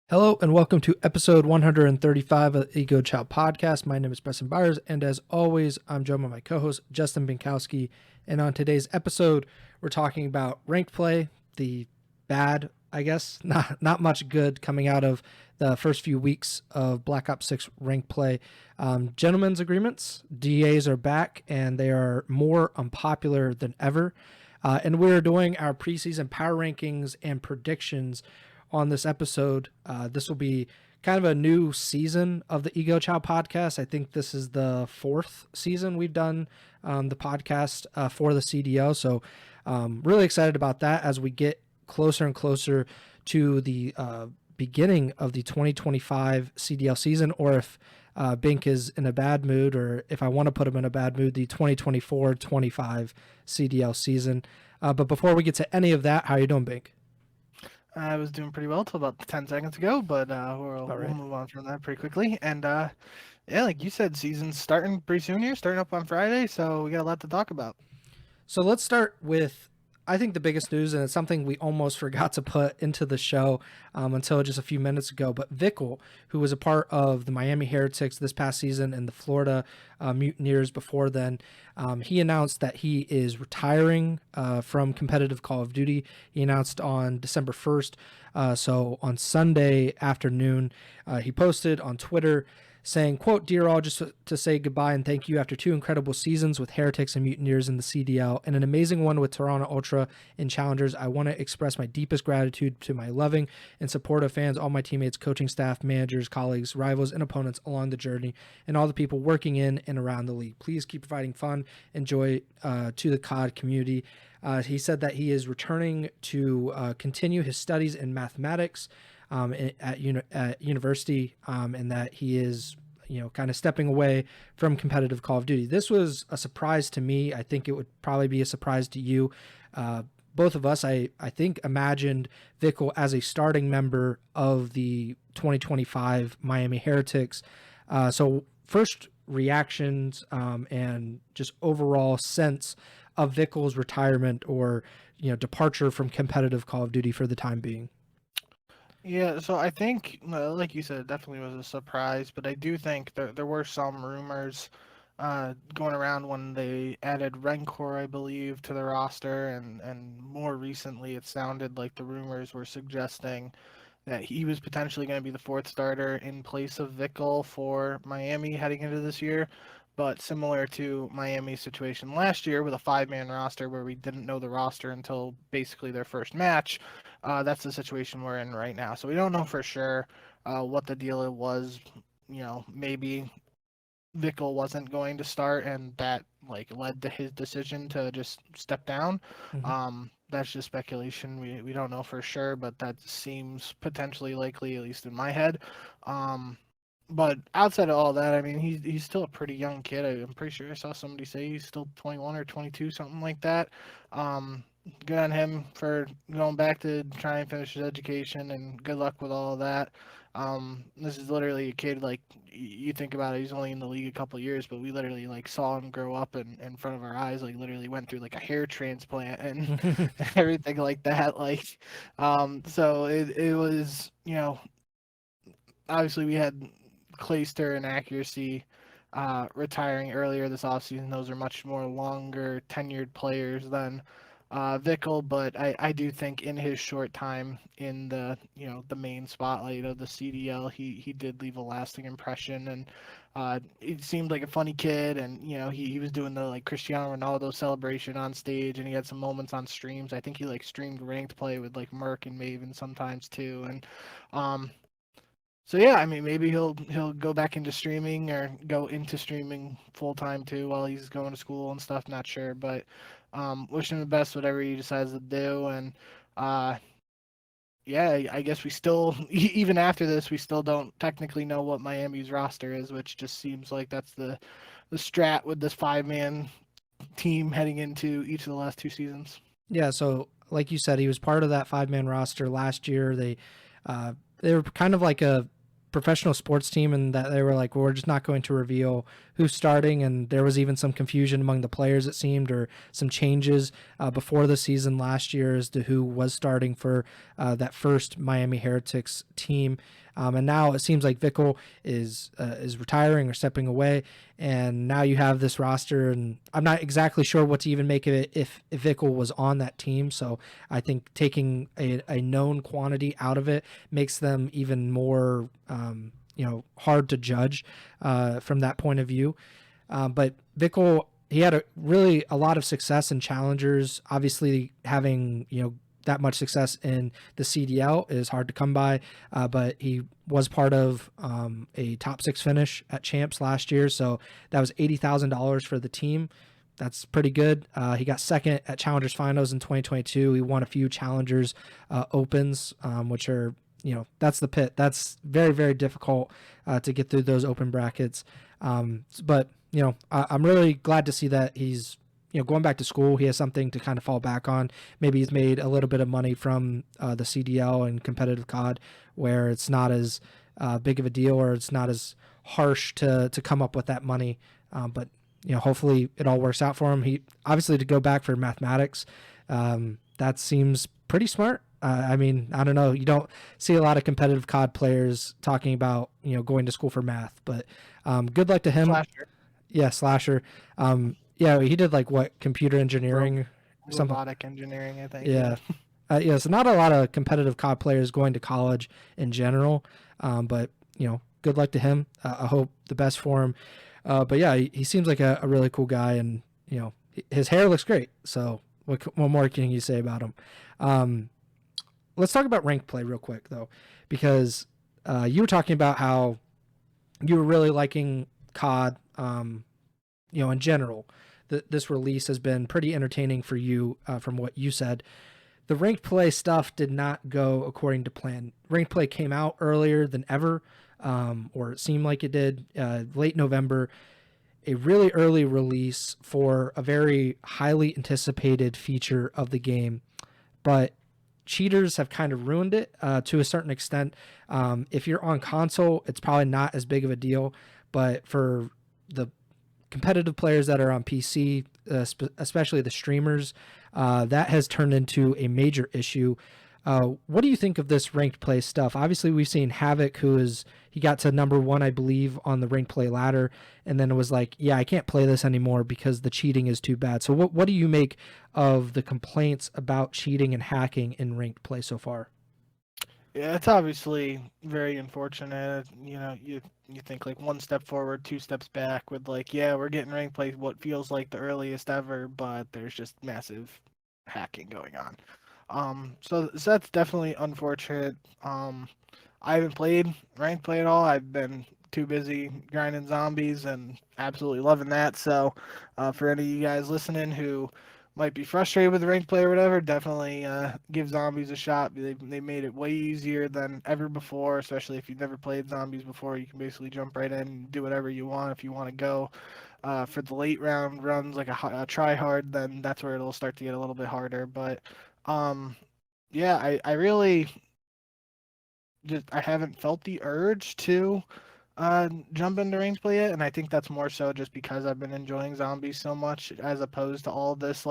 Hello and welcome to episode 135 of the Ego Chall Podcast. My name is Preston Byers, and as always, I'm joined by my co-host Justin Binkowski. And on today's episode, we're talking about ranked play, the bad, I guess, not much good coming out of the first few weeks of Black Ops 6 ranked play. Gentlemen's agreements, DAs are back, and they are more unpopular than ever. And we're doing our preseason power rankings and predictions on this episode. This will be kind of a new season of the Ego Chall Podcast. I think this is the fourth season we've done the podcast for the CDL. So really excited about that as we get closer and closer to the beginning of the 2025 CDL season, or if Bink is in a bad mood, or if I want to put him in a bad mood, the 2024-25 CDL season. But before we get to any of that, how are you doing, Bink? I was doing pretty well till about 10 seconds ago, but we'll move on from that pretty quickly. And yeah, like you said, season's starting pretty soon here, starting up on Friday, so we got a lot to talk about. So let's start with, I think, the biggest news, and it's something we almost forgot to put into the show until just a few minutes ago. But Vikul, who was a part of the Miami Heretics this past season and the Florida Mutineers before then, he announced that he is retiring from competitive Call of Duty. He announced on December 1st. So on Sunday afternoon, he posted on Twitter saying, quote, "Dear all, just to say goodbye and thank you after two incredible seasons with Heretics and Mutineers in the CDL and an amazing one with Toronto Ultra and Challengers. I want to express my deepest gratitude to my loving and supportive fans, all my teammates, coaching staff, managers, colleagues, rivals, and opponents along the journey, and all the people working in and around the league. Please keep providing fun and joy to the COD community." He said that he is returning to continue his studies in mathematics at university, and that he is, kind of stepping away from competitive Call of Duty. This was a surprise to me. I think it would probably be a surprise to you. Both of us, I think, imagined Vikul as a starting member of the 2025 Miami Heretics. So first reactions and just overall sense of Vikul's retirement or departure from competitive Call of Duty for the time being. Yeah, so I think, like you said, it definitely was a surprise, but I do think there were some rumors going around when they added Rancor, I believe, to the roster, and more recently it sounded like the rumors were suggesting that he was potentially going to be the fourth starter in place of Vikul for Miami heading into this year. But similar to Miami's situation last year with a five-man roster where we didn't know the roster until basically their first match, that's the situation we're in right now. So we don't know for sure what the deal was. Maybe Vikul wasn't going to start, and that led to his decision to just step down. That's just speculation. We don't know for sure, but that seems potentially likely, at least in my head. But outside of all that, I mean, he's still a pretty young kid. I'm pretty sure I saw somebody say he's still 21 or 22, something like that. Good on him for going back to try and finish his education, and good luck with all of that. This is literally a kid, like, you think about it, he's only in the league a couple years, but we literally saw him grow up in front of our eyes, literally went through a hair transplant and everything like that. So it was, obviously we had Clayster and Accuracy retiring earlier this offseason. Those are much more longer tenured players than Vikul, but I do think in his short time in the the main spotlight of the CDL, he did leave a lasting impression, and it seemed like a funny kid, and he was doing the Cristiano Ronaldo celebration on stage, and he had some moments on streams. I think he streamed ranked play with Merc and Maven sometimes too, and so yeah, I mean, maybe he'll go back into streaming or go into streaming full time too while he's going to school and stuff. Not sure, but wish him the best whatever he decides to do. And yeah, I guess we still even after this we still don't technically know what Miami's roster is, which just seems like that's the strat with this five-man team heading into each of the last two seasons. Yeah, so like you said, he was part of that five-man roster last year. They were kind of like a professional sports team, and that they were like, well, we're just not going to reveal who's starting. And there was even some confusion among the players, it seemed, or some changes before the season last year as to who was starting for that first Miami Heretics team. And now it seems like Vikul is retiring or stepping away, and now you have this roster, and I'm not exactly sure what to even make of it if Vikul was on that team. So I think taking a known quantity out of it makes them even more hard to judge from that point of view. But Vikul, he had a lot of success in challengers. Obviously, having that much success in the CDL is hard to come by, but he was part of a top 6 finish at Champs last year, so that was $80,000 for the team. That's pretty good. He got second at Challengers Finals in 2022. He won a few Challengers Opens, which are, that's the pit. That's very, very difficult to get through those open brackets. But, I'm really glad to see that he's going back to school. He has something to kind of fall back on. Maybe he's made a little bit of money from the CDL and competitive COD, where it's not as big of a deal, or it's not as harsh to come up with that money. But hopefully it all works out for him. He obviously, to go back for mathematics, that seems pretty smart. I mean, I don't know. You don't see a lot of competitive COD players talking about going to school for math, but good luck to him. Slasher. Yeah, Slasher. Yeah, he did computer engineering, robotic engineering, I think. Yeah. So not a lot of competitive COD players going to college in general, but good luck to him. I hope the best for him. But yeah, he seems like a really cool guy, and his hair looks great. So what more can you say about him? Let's talk about ranked play real quick though, because you were talking about how you were really liking COD. In general, this release has been pretty entertaining for you, from what you said. The ranked play stuff did not go according to plan. Ranked play came out earlier than ever, or it seemed like it did, late November, a really early release for a very highly anticipated feature of the game. But cheaters have kind of ruined it to a certain extent. If you're on console, it's probably not as big of a deal, but for the competitive players that are on PC, especially the streamers, that has turned into a major issue. What do you think of this ranked play stuff? Obviously, we've seen Havoc, he got to number 1, I believe, on the ranked play ladder, and then it was like, yeah, I can't play this anymore because the cheating is too bad. So what do you make of the complaints about cheating and hacking in ranked play so far? Yeah, it's obviously very unfortunate. You think like one step forward, 2 steps back with we're getting ranked play what feels like the earliest ever, but there's just massive hacking going on. So that's definitely unfortunate. I haven't played ranked play at all. I've been too busy grinding zombies and absolutely loving that. So for any of you guys listening who might be frustrated with the ranked play or whatever, definitely give zombies a shot. They made it way easier than ever before, especially if you've never played zombies before. You can basically jump right in and do whatever you want. If you want to go for the late round runs, like a try hard, then that's where it'll start to get a little bit harder. But yeah, I really I haven't felt the urge to jump into ranked play yet, and I think that's more so just because I've been enjoying zombies so much, as opposed to all this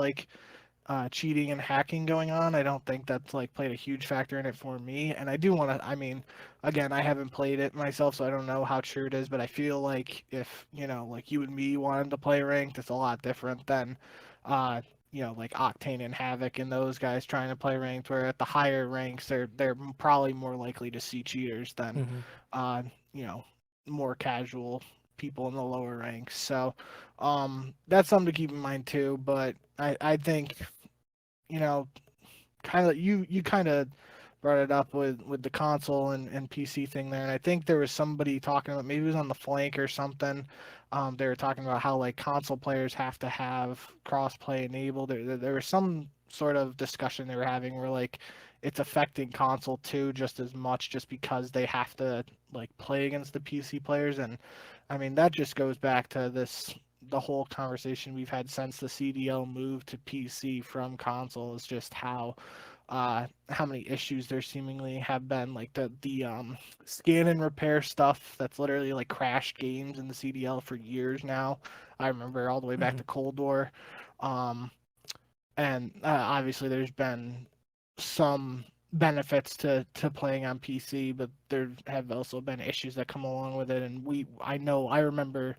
cheating and hacking going on. I don't think that's played a huge factor in it for me, and I do want to. I mean, again, I haven't played it myself, so I don't know how true it is, but I feel like if you and me wanted to play ranked, it's a lot different than Octane and Havoc and those guys trying to play ranked, where at the higher ranks they're probably more likely to see cheaters than more casual people in the lower ranks. So that's something to keep in mind too. But I think kind of you kind of brought it up with the console and PC thing there, and I think there was somebody talking about, maybe it was on the flank or something. They were talking about how console players have to have crossplay enabled. There was some sort of discussion they were having where it's affecting console too just as much, just because they have to play against the PC players. And I mean, that just goes back to the whole conversation we've had since the CDL moved to PC from console, is just how how many issues there seemingly have been, like the scan and repair stuff that's literally like crashed games in the CDL for years now. I remember all the way back Mhm. to Cold War. Um, and obviously there's been some benefits to playing on PC, but there have also been issues that come along with it. And I remember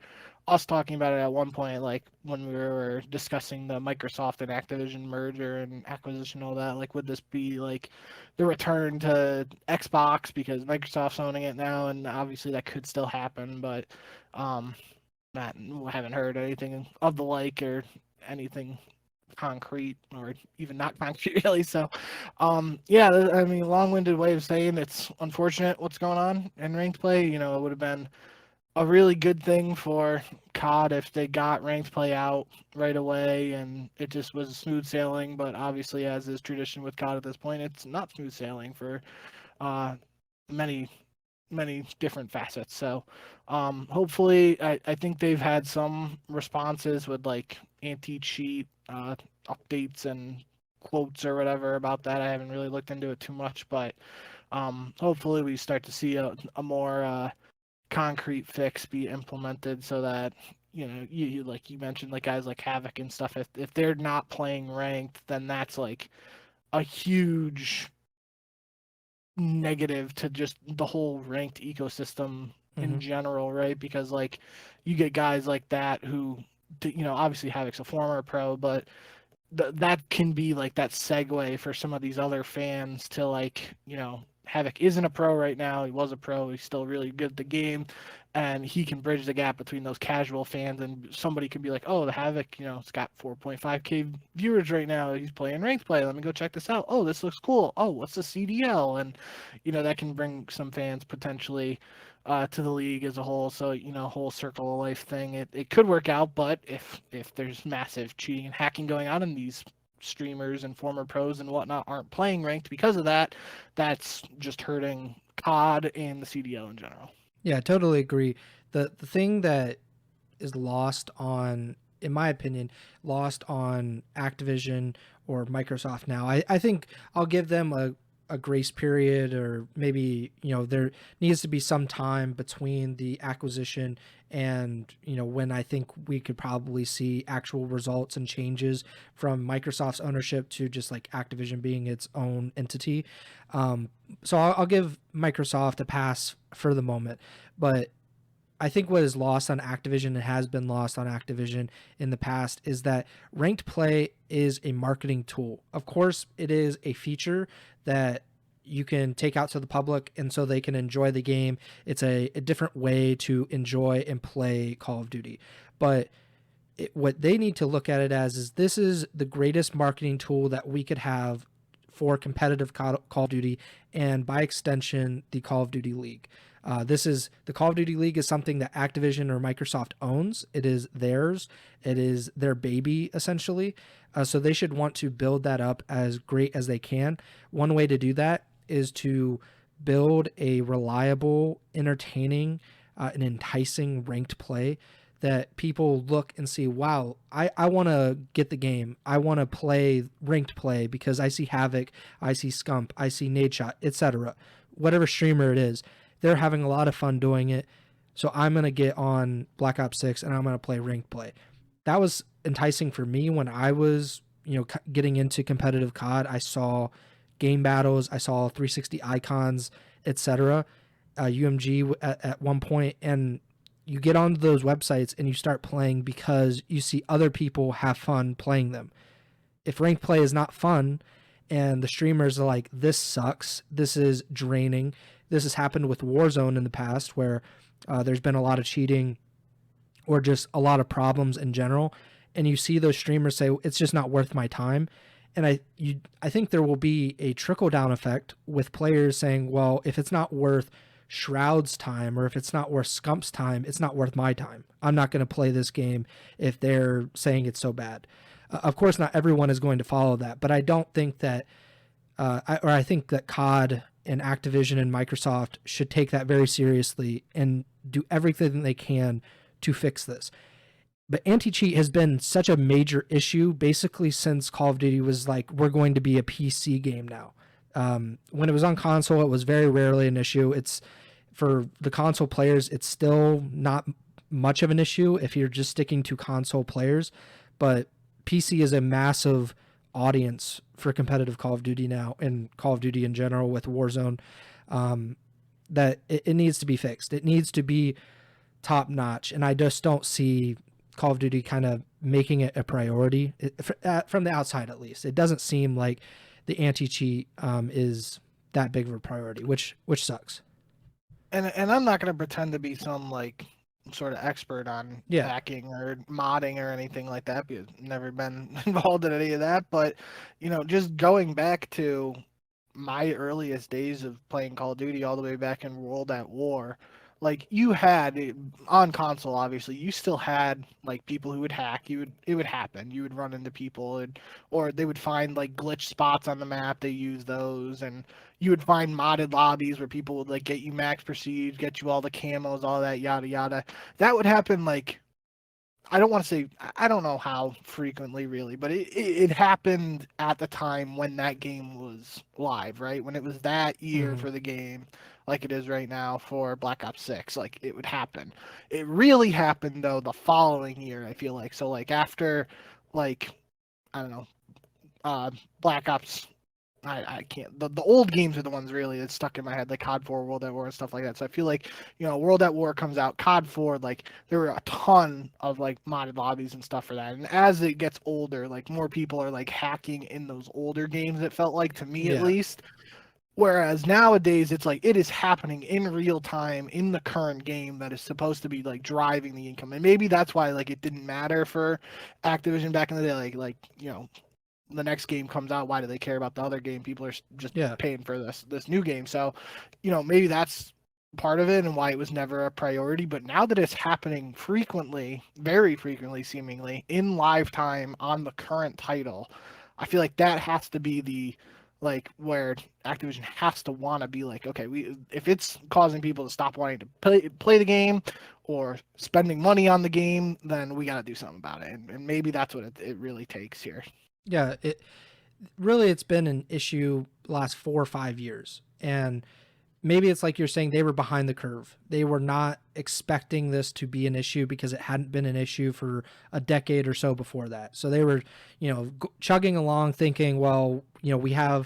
us talking about it at one point, like when we were discussing the Microsoft and Activision merger and acquisition, all that. Like, would this be like the return to Xbox because Microsoft's owning it now? And obviously that could still happen, but um, haven't heard anything of the like or anything concrete or even not concrete really. So yeah, I mean, long-winded way of saying it's unfortunate what's going on in ranked play. You know, it would have been a really good thing for COD if they got ranked play out right away and it just was smooth sailing, but obviously, as is tradition with COD at this point, it's not smooth sailing for uh many different facets. So hopefully I think they've had some responses with like anti-cheat updates and quotes or whatever about that. I haven't really looked into it too much, but hopefully we start to see a more concrete fix be implemented so that you like you mentioned, like guys like Havoc and stuff, if they're not playing ranked, then that's like a huge negative to just the whole ranked ecosystem in Mhm. general, right? Because like you get guys like that who, obviously Havoc's a former pro, but that can be like that segue for some of these other fans to like, Havoc isn't a pro right now. He was a pro. He's still really good at the game, and he can bridge the gap between those casual fans and somebody could be like, oh, the Havoc, it's got 4.5K viewers right now. He's playing ranked play. Let me go check this out. Oh, this looks cool. Oh, what's the CDL? And that can bring some fans potentially to the league as a whole. So whole circle of life thing. It could work out, but if there's massive cheating and hacking going on, and these streamers and former pros and whatnot aren't playing ranked because of that, that's just hurting COD and the CDL in general. Yeah, I totally agree. The thing that is lost on, in my opinion, lost on Activision or Microsoft now. I think I'll give them a grace period, or maybe, there needs to be some time between the acquisition and, when I think we could probably see actual results and changes from Microsoft's ownership to just like Activision being its own entity. So I'll give Microsoft a pass for the moment, but I think what is lost on Activision and has been lost on Activision in the past is that ranked play is a marketing tool. Of course, it is a feature that you can take out to the public and so they can enjoy the game. It's a different way to enjoy and play Call of Duty. But what they need to look at it as is this is the greatest marketing tool that we could have for competitive Call of Duty, and by extension, the Call of Duty League. This is the Call of Duty League is something that Activision or Microsoft owns. It is theirs. It is their baby, essentially. So they should want to build that up as great as they can. One way to do that is to build a reliable, entertaining, and enticing ranked play that people look and see, wow, I want to get the game. I want to play ranked play because I see Havoc, I see Scump, I see Nadeshot, etc. Whatever streamer it is, they're having a lot of fun doing it. So I'm going to get on Black Ops 6 and I'm going to play ranked play. That was enticing for me when I was, getting into competitive COD. I saw game battles, I saw 360 icons, etc. UMG at one point, and you get onto those websites and you start playing because you see other people have fun playing them. If ranked play is not fun and the streamers are like, this sucks, this is draining, this has happened with Warzone in the past where there's been a lot of cheating or just a lot of problems in general, and you see those streamers say, it's just not worth my time. And I think there will be a trickle down effect with players saying, well, if it's not worth Shroud's time or if it's not worth Scump's time, it's not worth my time. I'm not going to play this game if they're saying it's so bad. Of course, not everyone is going to follow that, but I don't think that, I think that COD and Activision and Microsoft should take that very seriously and do everything they can to fix this. But anti-cheat has been such a major issue basically since Call of Duty was like, we're going to be a PC game now. When it was on console, it was very rarely an issue. It's for the console players, it's still not much of an issue if you're just sticking to console players. But PC is a massive audience for competitive Call of Duty now, and Call of Duty in general with Warzone, that it needs to be fixed. It needs to be top notch. And I just don't see Call of Duty kind of making it a priority from the outside, at least. It doesn't seem like the anti-cheat is that big of a priority, which sucks. And I'm not going to pretend to be some like sort of expert on hacking or modding or anything like that, because I've never been involved in any of that. But, you know, just going back to my earliest days of playing Call of Duty all the way back in World at War, like you had on console, obviously, you still had like people who would hack. It would happen. You would run into people, or they would find like glitch spots on the map. They use those, and you would find modded lobbies where people would like get you max prestige, get you all the camos, all that yada yada. That would happen like, I don't want to say, I don't know how frequently really, but it happened at the time when that game was live, right? When it was that year for the game, like it is right now for Black Ops 6, like it would happen. It really happened though the following year, I feel like. So like after, like, I don't know, Black Ops, I can't. The old games are the ones really that stuck in my head, like COD 4, World at War, and stuff like that. So I feel like, you know, World at War comes out, COD 4, like there were a ton of like modded lobbies and stuff for that. And as it gets older, like more people are like hacking in those older games. It felt like, to me at least. Whereas nowadays it's like it is happening in real time in the current game that is supposed to be like driving the income. And maybe that's why like it didn't matter for Activision back in the day. Like you know, the next game comes out, why do they care about the other game? People are just paying for this new game. So, you know, maybe that's part of it and why it was never a priority. But now that it's happening frequently, very frequently seemingly, in live time on the current title, I feel like that has to be the, like, where Activision has to want to be like, okay, if it's causing people to stop wanting to play the game or spending money on the game, then we got to do something about it. And maybe that's what it really takes here. Yeah, it's been an issue the last 4 or 5 years. And maybe it's like you're saying, they were behind the curve. They were not expecting this to be an issue because it hadn't been an issue for a decade or so before that. So they were, you know, chugging along thinking, well, you know,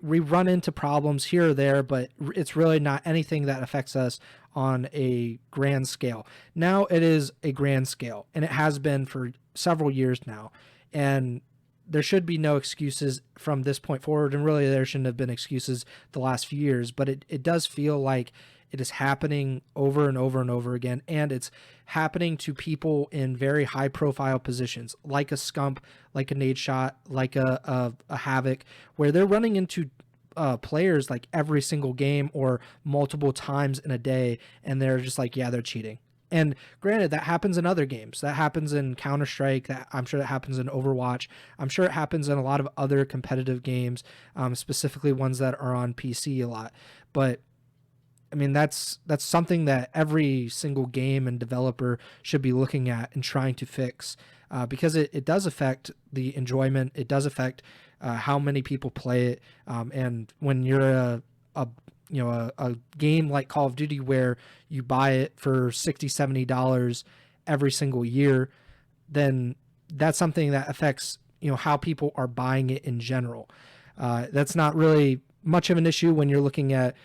we run into problems here or there, but it's really not anything that affects us on a grand scale. Now it is a grand scale, and it has been for several years now. And there should be no excuses from this point forward, and really there shouldn't have been excuses the last few years, but it does feel like it is happening over and over and over again, and it's happening to people in very high profile positions, like a Scump, like a Nade Shot, like a Havoc, where they're running into players like every single game or multiple times in a day, and they're just like, yeah, they're cheating. And granted, that happens in other games. That happens in Counter-Strike. I'm sure that happens in Overwatch. I'm sure it happens in a lot of other competitive games, specifically ones that are on PC a lot. But I mean, that's something that every single game and developer should be looking at and trying to fix, because it does affect the enjoyment. It does affect how many people play it. And when you're a game like Call of Duty where you buy it for $60, $70 every single year, then that's something that affects, you know, how people are buying it in general. That's not really much of an issue when you're looking at,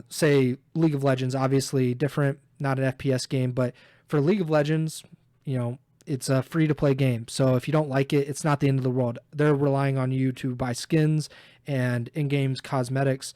say, League of Legends, obviously different, not an FPS game, but for League of Legends, you know, it's a free-to-play game. So if you don't like it, it's not the end of the world. They're relying on you to buy skins and in-game cosmetics,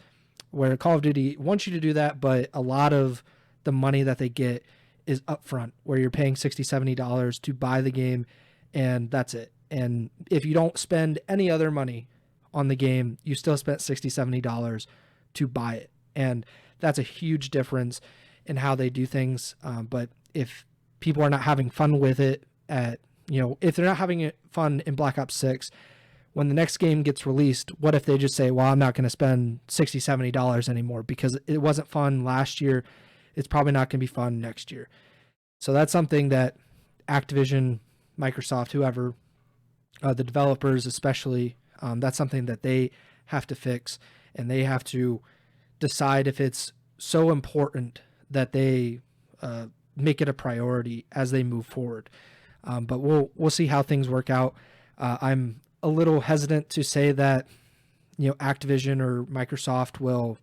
where Call of Duty wants you to do that, but a lot of the money that they get is upfront, where you're paying $60, $70 to buy the game, and that's it. And if you don't spend any other money on the game, you still spent $60, $70 to buy it. And that's a huge difference in how they do things. But if people are not having fun with it if they're not having fun in Black Ops 6, when the next game gets released, what if they just say, well, I'm not going to spend $60, $70 anymore because it wasn't fun last year. It's probably not going to be fun next year. So that's something that Activision, Microsoft, whoever, the developers especially, that's something that they have to fix, and they have to decide if it's so important that they make it a priority as they move forward. But we'll see how things work out. I'm a little hesitant to say that Activision or Microsoft will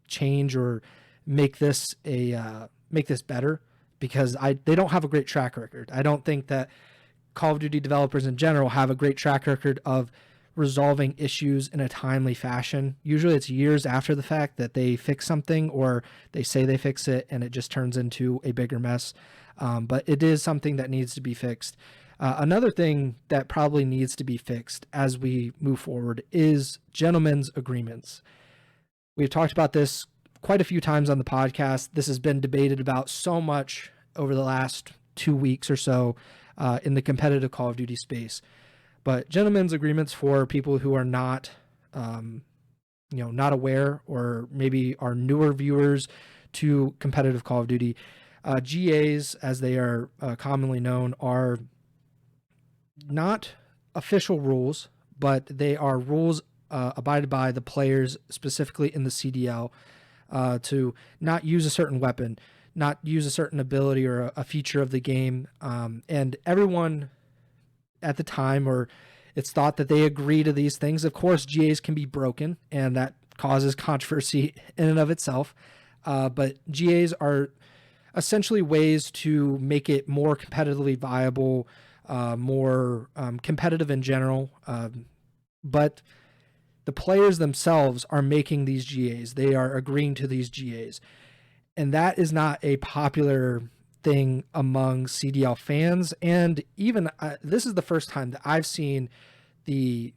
change or make this better, because they don't have a great track record. I don't think that Call of Duty developers in general have a great track record of resolving issues in a timely fashion. Usually it's years after the fact that they fix something, or they say they fix it, and it just turns into a bigger mess. But it is something that needs to be fixed. Another thing that probably needs to be fixed as we move forward is gentlemen's agreements. We've talked about this quite a few times on the podcast. This has been debated about so much over the last 2 weeks or so in the competitive Call of Duty space. But gentlemen's agreements, for people who are not, not aware, or maybe are newer viewers to competitive Call of Duty, GAs, as they are commonly known, are not official rules, but they are rules abided by the players, specifically in the CDL, to not use a certain weapon, not use a certain ability or a feature of the game. And everyone at the time, or it's thought that they agree to these things. Of course, GAs can be broken, and that causes controversy in and of itself. But GAs are essentially ways to make it more competitively viable, more competitive in general. But the players themselves are making these GAs. They are agreeing to these GAs. And that is not a popular thing among CDL fans. And even this is the first time that I've seen the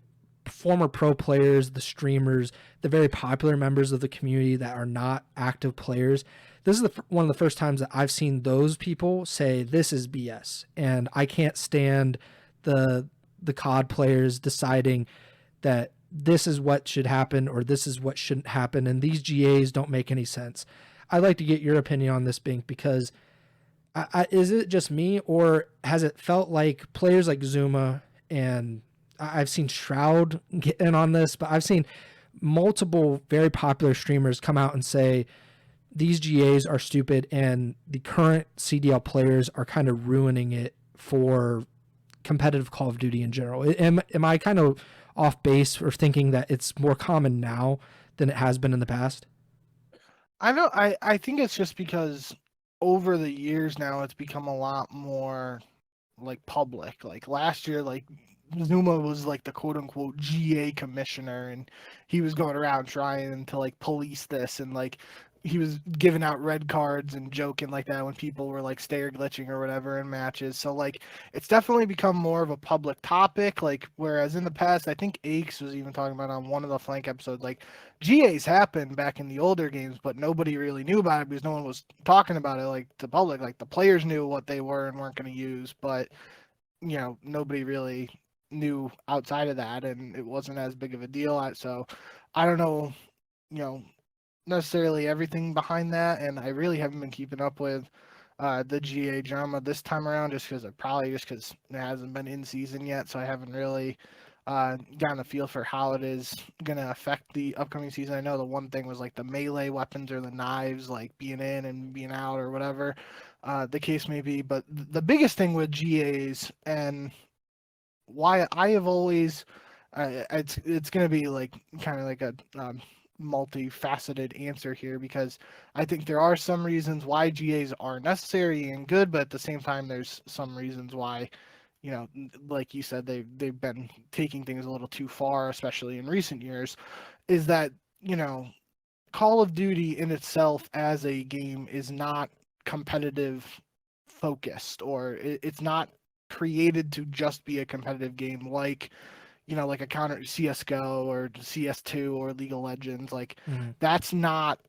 former pro players, the streamers, the very popular members of the community that are not active players. This is one of the first times that I've seen those people say this is BS. And I can't stand the COD players deciding that this is what should happen or this is what shouldn't happen, and these GAs don't make any sense. I'd like to get your opinion on this, Bink, because is it just me, or has it felt like players like Zuma, and I've seen Shroud get in on this, but I've seen multiple very popular streamers come out and say these GAs are stupid and the current CDL players are kind of ruining it for competitive Call of Duty in general? Am I kind of off base for thinking that it's more common now than it has been in the past? I think it's just because over the years now it's become a lot more like public. Like last year, like Zuma was like the quote unquote GA commissioner, and he was going around trying to like police this, and like he was giving out red cards and joking like that when people were like stair glitching or whatever in matches. So like it's definitely become more of a public topic. Like whereas in the past, I think Aches was even talking about on one of the Flank episodes, like GAs happened back in the older games, but nobody really knew about it because no one was talking about it like to public. Like the players knew what they were and weren't going to use, but nobody really knew outside of that, and it wasn't as big of a deal. So I don't know, necessarily everything behind that, and I really haven't been keeping up with the GA drama this time around, just because it hasn't been in season yet, so I haven't really gotten a feel for how it is going to affect the upcoming season. I know the one thing was like the melee weapons or the knives like being in and being out or whatever the case may be, but the biggest thing with GAs and why I have always it's going to be like kind of like a multifaceted answer here, because I think there are some reasons why GAs are necessary and good, but at the same time there's some reasons why like you said, they've been taking things a little too far, especially in recent years. Is that Call of Duty in itself as a game is not competitive focused, or it's not created to just be a competitive game like like a counter CSGO or CS2 or League of Legends. Like that's not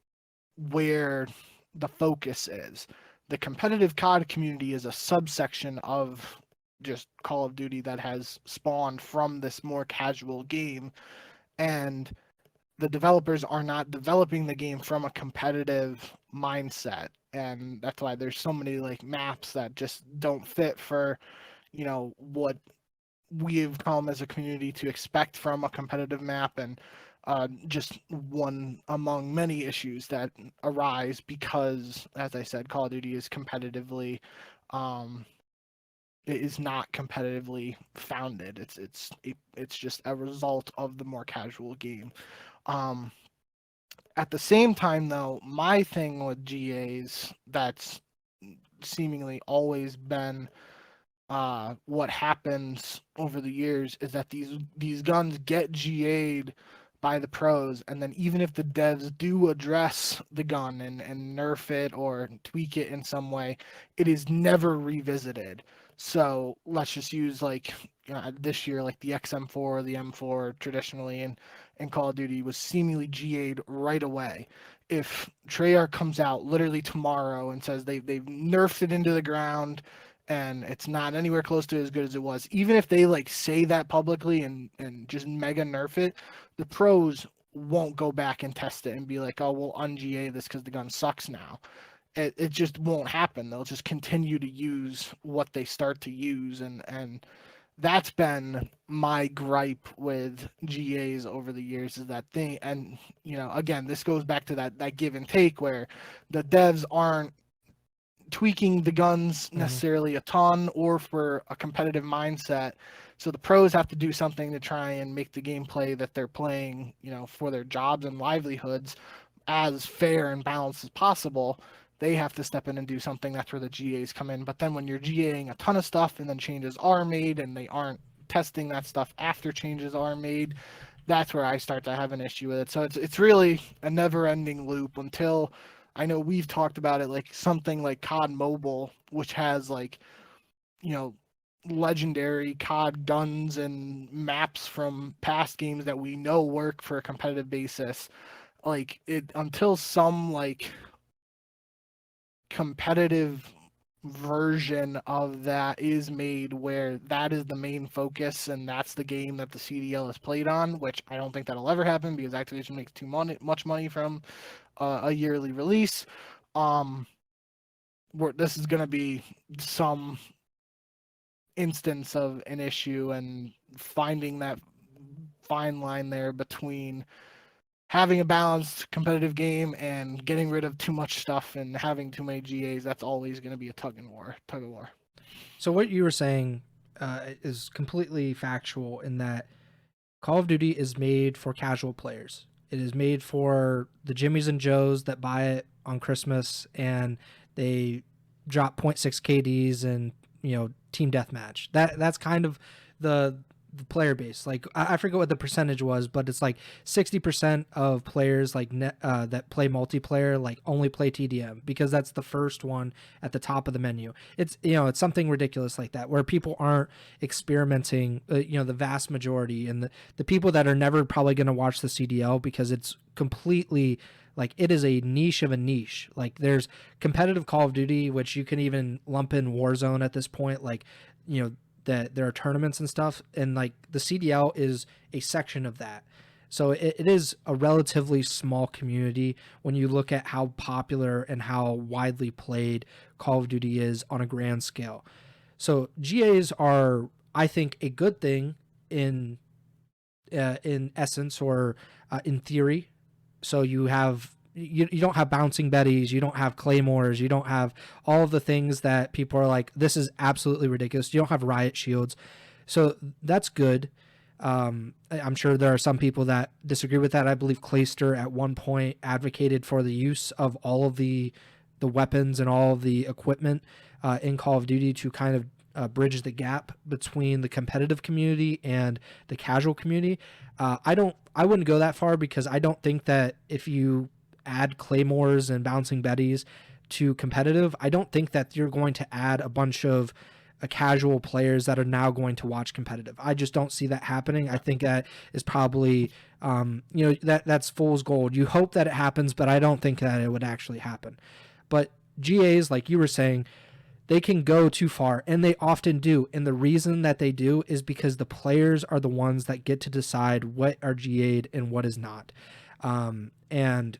where the focus is. The competitive COD community is a subsection of just Call of Duty that has spawned from this more casual game, and the developers are not developing the game from a competitive mindset, and that's why there's so many like maps that just don't fit for what we've come as a community to expect from a competitive map, and just one among many issues that arise because, as I said, Call of Duty is competitively it is not competitively founded. It's just a result of the more casual game. Um, at the same time, though, my thing with GAs that's seemingly always been what happens over the years is that these guns get GA'd by the pros, and then even if the devs do address the gun and nerf it or tweak it in some way, it is never revisited. So let's just use like this year, like the XM4 or the M4 traditionally in Call of Duty was seemingly GA'd right away. If Treyarch comes out literally tomorrow and says they've nerfed it into the ground and it's not anywhere close to as good as it was, even if they like say that publicly and just mega nerf it, the pros won't go back and test it and be like, oh, we'll un-GA this because the gun sucks now. It just won't happen. They'll just continue to use what they start to use, and that's been my gripe with GAs over the years, is that thing. And again, this goes back to that give and take where the devs aren't tweaking the guns necessarily a ton or for a competitive mindset, so the pros have to do something to try and make the gameplay that they're playing for their jobs and livelihoods as fair and balanced as possible. They have to step in and do something. That's where the GAs come in. But then when you're GAing a ton of stuff and then changes are made and they aren't testing that stuff after changes are made, that's where I start to have an issue with it. So it's really a never-ending loop until, I know we've talked about it, like something like COD Mobile, which has like, legendary COD guns and maps from past games that we know work for a competitive basis. Like it, until some like competitive version of that is made where that is the main focus and that's the game that the CDL is played on, which I don't think that'll ever happen because Activision makes too much money from a yearly release. This is going to be some instance of an issue, and finding that fine line there between having a balanced competitive game and getting rid of too much stuff and having too many GAs, that's always going to be a tug of war. So what you were saying is completely factual in that Call of Duty is made for casual players. It is made for the Jimmies and Joes that buy it on Christmas and they drop 0.6 KDs and team deathmatch. That's kind of the player base. Like I forget what the percentage was, but it's like 60% of players like that play multiplayer like only play TDM because that's the first one at the top of the menu. It's it's something ridiculous like that where people aren't experimenting. The vast majority, and the people that are never probably going to watch the CDL because it's completely like it is a niche of a niche. Like there's competitive Call of Duty, which you can even lump in Warzone at this point. Like that there are tournaments and stuff, and like the CDL is a section of that. So it is a relatively small community when you look at how popular and how widely played Call of Duty is on a grand scale. So GAs are, I think, a good thing in essence or in theory. So you don't have bouncing betties, you don't have claymores, you don't have all of the things that people are like, this is absolutely ridiculous. You don't have riot shields. So that's good. I'm sure there are some people that disagree with that. I believe Clayster at one point advocated for the use of all of the weapons and all of the equipment in Call of Duty to kind of bridge the gap between the competitive community and the casual community. I wouldn't go that far because I don't think that if you add claymores and bouncing betties to competitive, I don't think that you're going to add a bunch of casual players that are now going to watch competitive. I just don't see that happening. I think that is probably that's fool's gold. You hope that it happens, but I don't think that it would actually happen. But GAs, like you were saying, they can go too far, and they often do. And the reason that they do is because the players are the ones that get to decide what are GA'd and what is not. And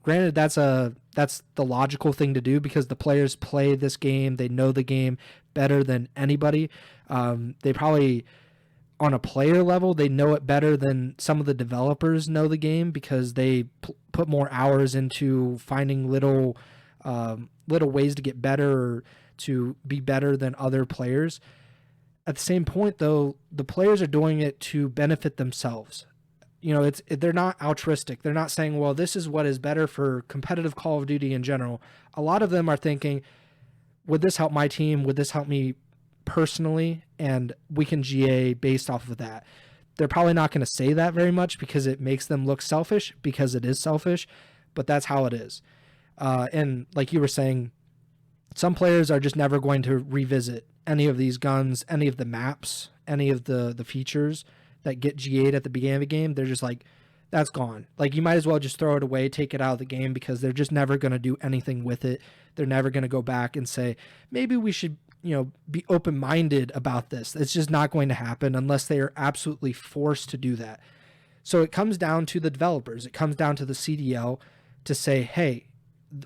granted, that's the logical thing to do because the players play this game, they know the game better than anybody. They probably, on a player level, they know it better than some of the developers know the game because they put more hours into finding little ways to get better or to be better than other players. At the same point, though, the players are doing it to benefit themselves. They're not altruistic. They're not saying, well, this is what is better for competitive Call of Duty in general. A lot of them are thinking, would this help my team? Would this help me personally? And we can GA based off of that. They're probably not going to say that very much because it makes them look selfish, because it is selfish, but that's how it is. And like you were saying, some players are just never going to revisit any of these guns, any of the maps, any of the features that get GA'd at the beginning of the game. They're just like, that's gone. Like, you might as well just throw it away, take it out of the game, because they're just never going to do anything with it. They're never going to go back and say, maybe we should, be open-minded about this. It's just not going to happen unless they are absolutely forced to do that. So it comes down to the developers. It comes down to the CDL to say, hey,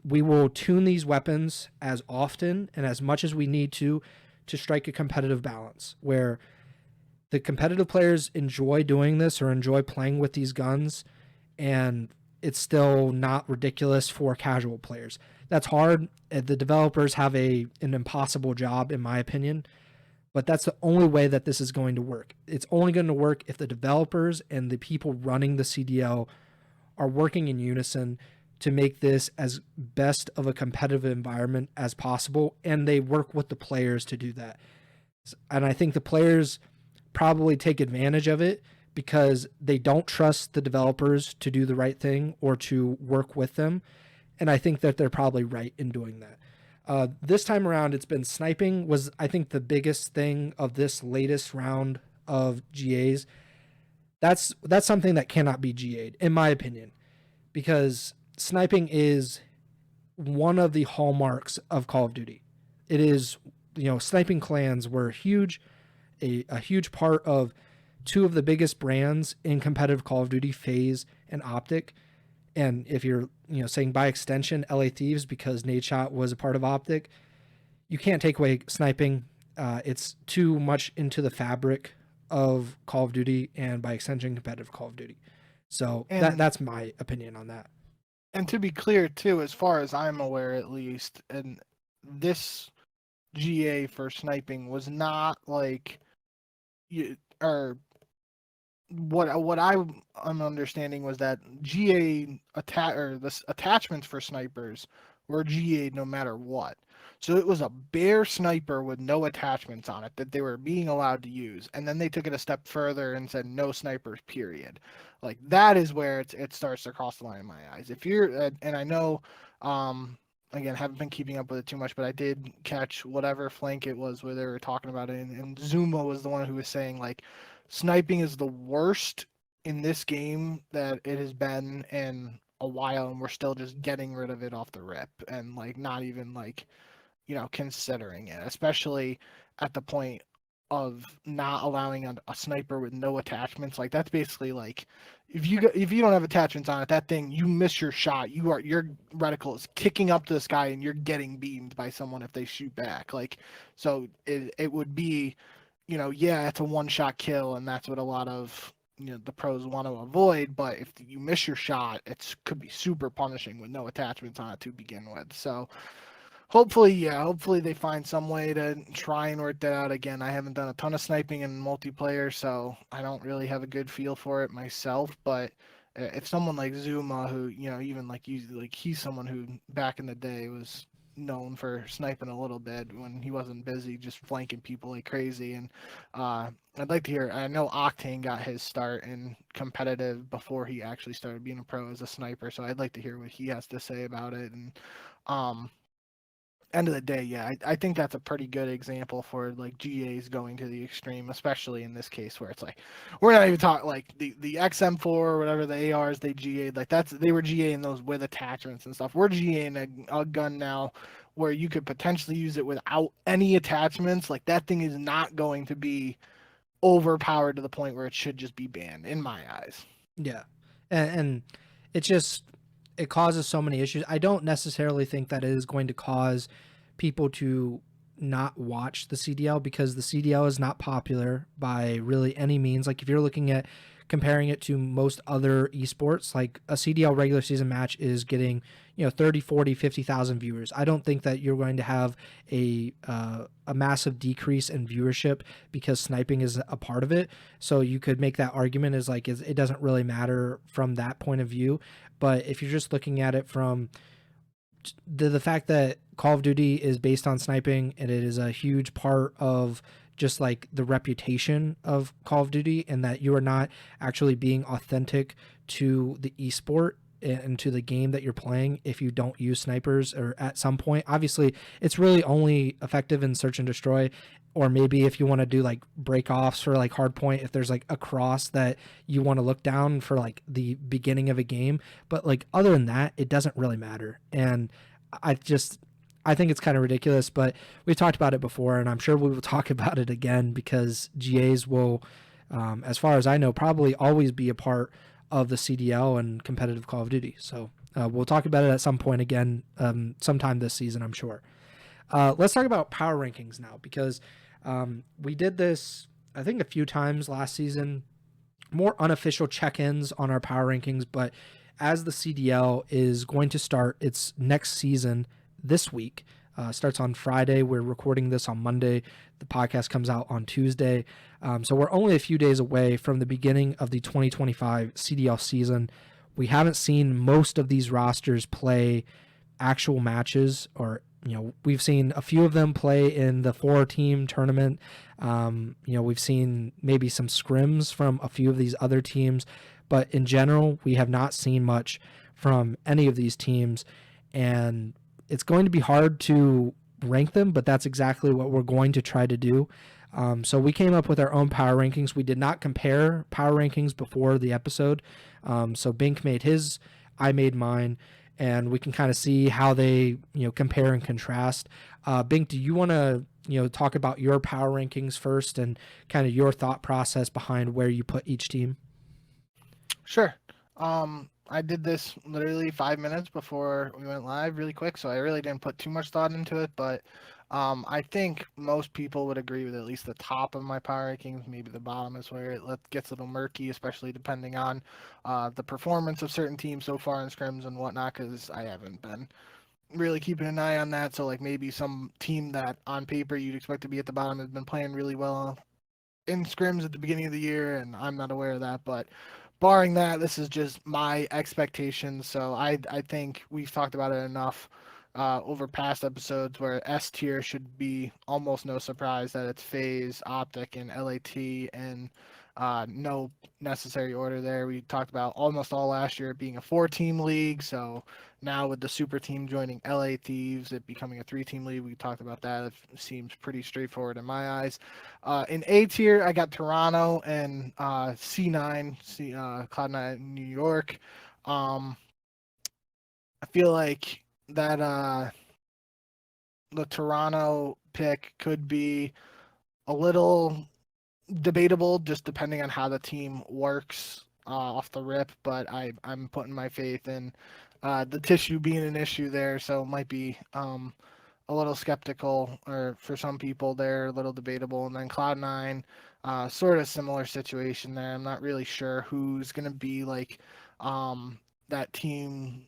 we will tune these weapons as often and as much as we need to strike a competitive balance where the competitive players enjoy doing this or enjoy playing with these guns, and it's still not ridiculous for casual players. That's hard. The developers have an impossible job, in my opinion, but that's the only way that this is going to work. It's only going to work if the developers and the people running the CDL are working in unison to make this as best of a competitive environment as possible, and they work with the players to do that. And I think the players probably take advantage of it because they don't trust the developers to do the right thing or to work with them. And I think that they're probably right in doing that. This time around, it's been sniping was, I think, the biggest thing of this latest round of GAs. That's something that cannot be GA'd, in my opinion, because sniping is one of the hallmarks of Call of Duty. It is, sniping clans were huge, a huge part of two of the biggest brands in competitive Call of Duty, FaZe and Optic. And if you're, saying by extension, LA Thieves, because Nadeshot was a part of Optic, you can't take away sniping. It's too much into the fabric of Call of Duty and by extension competitive Call of Duty. So that's my opinion on that. And to be clear too, as far as I'm aware at least, and this GA for sniping was not like what I'm understanding was that GA the attachments for snipers were GA'd no matter what. So it was a bare sniper with no attachments on it that they were being allowed to use, and then they took it a step further and said no snipers, period. Like, that is where it starts to cross the line in my eyes. If you're and I know, again, haven't been keeping up with it too much, but I did catch whatever flank it was where they were talking about it, and Zuma was the one who was saying, like, sniping is the worst in this game that it has been in a while, and we're still just getting rid of it off the rip, and, like, not even, like, considering it, especially at the point of not allowing a sniper with no attachments. Like, that's basically like, if you don't have attachments on it, that thing, you miss your shot, your reticle is kicking up to the sky and you're getting beamed by someone if they shoot back. Like, so it would be, yeah, it's a one-shot kill, and that's what a lot of the pros want to avoid. But if you miss your shot, it could be super punishing with no attachments on it to begin with. So hopefully they find some way to try and work that out. Again, I haven't done a ton of sniping in multiplayer, so I don't really have a good feel for it myself. But if someone like Zuma, who even like you, like, he's someone who back in the day was known for sniping a little bit when he wasn't busy just flanking people like crazy. And I'd like to hear, I know Octane got his start in competitive before he actually started being a pro as a sniper, so I'd like to hear what he has to say about it. And end of the day, yeah, I think that's a pretty good example for, like, GAs going to the extreme, especially in this case where it's like, we're not even talking like the XM4 or whatever, the ARs they GA'd, like, they were GAing those with attachments and stuff. We're GAing a gun now where you could potentially use it without any attachments. Like, that thing is not going to be overpowered to the point where it should just be banned, in my eyes. Yeah. And it causes so many issues. I don't necessarily think that it is going to cause people to not watch the CDL, because the CDL is not popular by really any means. Like if you're looking at comparing it to most other esports, like a CDL regular season match is getting, 30, 40, 50,000 viewers. I don't think that you're going to have a massive decrease in viewership because sniping is a part of it. So you could make that argument as like it doesn't really matter from that point of view. But if you're just looking at it from the fact that Call of Duty is based on sniping, and it is a huge part of just like the reputation of Call of Duty, and that you are not actually being authentic to the esport and to the game that you're playing if you don't use snipers, or at some point. Obviously, it's really only effective in search and destroy, or maybe if you want to do like break offs for like hard point, if there's like a cross that you want to look down for like the beginning of a game. But like other than that, it doesn't really matter. And I think it's kind of ridiculous, but we've talked about it before, and I'm sure we will talk about it again, because GAs will, as far as I know, probably always be a part of the CDL and competitive Call of Duty. So we'll talk about it at some point again, sometime this season, I'm sure. Let's talk about power rankings now, because we did this, I think, a few times last season, more unofficial check-ins on our power rankings. But as the CDL is going to start its next season this week, starts on Friday. We're recording this on Monday. The podcast comes out on Tuesday. So we're only a few days away from the beginning of the 2025 CDL season. We haven't seen most of these rosters play actual matches, or we've seen a few of them play in the 4-team tournament. We've seen maybe some scrims from a few of these other teams, but in general, we have not seen much from any of these teams, and it's going to be hard to rank them, but that's exactly what we're going to try to do. So we came up with our own power rankings. We did not compare power rankings before the episode. So Bink made his, I made mine, and we can kind of see how they, compare and contrast. Bink, do you want to, talk about your power rankings first and kind of your thought process behind where you put each team? Sure. I did this literally 5 minutes before we went live, really quick, so I really didn't put too much thought into it, but I think most people would agree with at least the top of my power rankings. Maybe the bottom is where it gets a little murky, especially depending on the performance of certain teams so far in scrims and whatnot, because I haven't been really keeping an eye on that. So like maybe some team that on paper you'd expect to be at the bottom has been playing really well in scrims at the beginning of the year, and I'm not aware of that. But barring that, this is just my expectations. So I think we've talked about it enough over past episodes, where S tier should be almost no surprise that it's FaZe, Optic, and LAT, and no necessary order there. We talked about almost all last year being a 4-team league, so now with the super team joining LA Thieves, it becoming a 3-team league. We talked about that. It seems pretty straightforward in my eyes. In A tier, I got Toronto and C9, Cloud9 New York. I feel like that the Toronto pick could be a little debatable, just depending on how the team works off the rip. But I'm putting my faith in the tissue being an issue there, so it might be a little skeptical, or for some people they're a little debatable. And then Cloud9, sort of similar situation there. I'm not really sure who's going to be like that team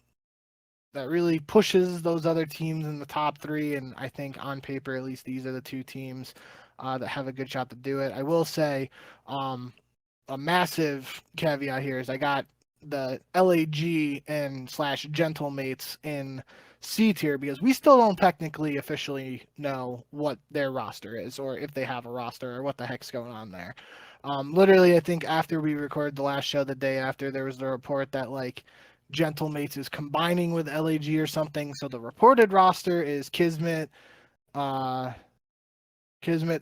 that really pushes those other teams in the top 3. And I think on paper, at least, these are the 2 teams that have a good shot to do it. I will say a massive caveat here is I got the LAG and / Gentlemates in C tier, because we still don't technically officially know what their roster is, or if they have a roster, or what the heck's going on there. Literally, I think after we recorded the last show, the day after, there was the report that like Gentlemates is combining with LAG or something. So the reported roster is Kismet,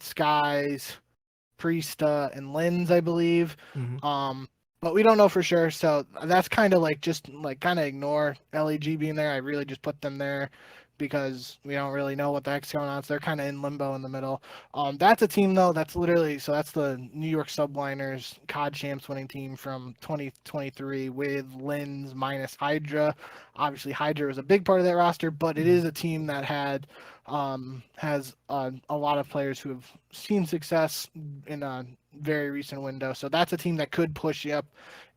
Skies, Priesta, and Lins, I believe. Mm-hmm. But we don't know for sure. So that's kind of like just like kind of ignore LAG being there. I really just put them there because we don't really know what the heck's going on. So they're kind of in limbo in the middle. That's a team though. That's the New York Subliners COD champs winning team from 2023 with Linz minus Hydra. Obviously, Hydra was a big part of that roster, but it is a team that has a lot of players who have seen success in a very recent window. So that's a team that could push you up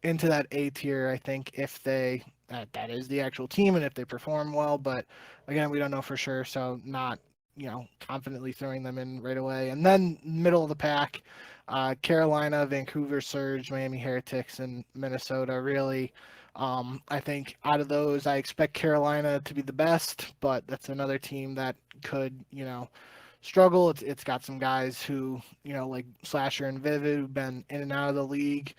into that A tier, I think, if that is the actual team and if they perform well. But again, we don't know for sure, so not confidently throwing them in right away. And then middle of the pack, Carolina, Vancouver Surge, Miami Heretics, and Minnesota. Really, I think out of those, I expect Carolina to be the best, but that's another team that could struggle. It's got some guys who like Slasher and Vivid who've been in and out of the league.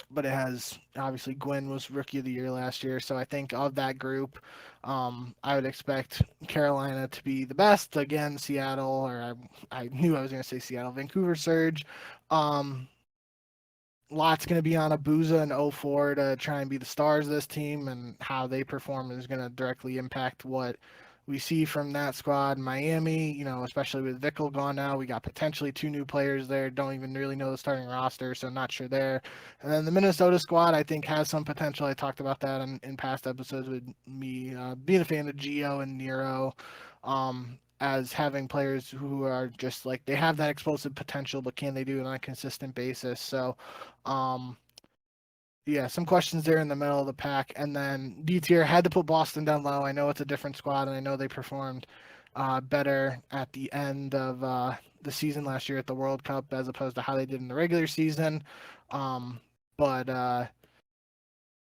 But it has obviously Gwyn was rookie of the year last year, so I think of that group, I would expect Carolina to be the best. Again, Seattle, or I knew I was going to say Seattle, Vancouver Surge. Lots going to be on Abuza and 04 to try and be the stars of this team, and how they perform is going to directly impact what we see from that squad. Miami, especially with Vikul gone now, we got potentially 2 new players there. Don't even really know the starting roster, so not sure there. And then the Minnesota squad, I think, has some potential. I talked about that in past episodes with me being a fan of Gio and Nero, as having players who are just like, they have that explosive potential, but can they do it on a consistent basis? So, yeah, some questions there in the middle of the pack. And then D tier, had to put Boston down low. I know it's a different squad, and I know they performed better at the end of the season last year at the World Cup as opposed to how they did in the regular season. But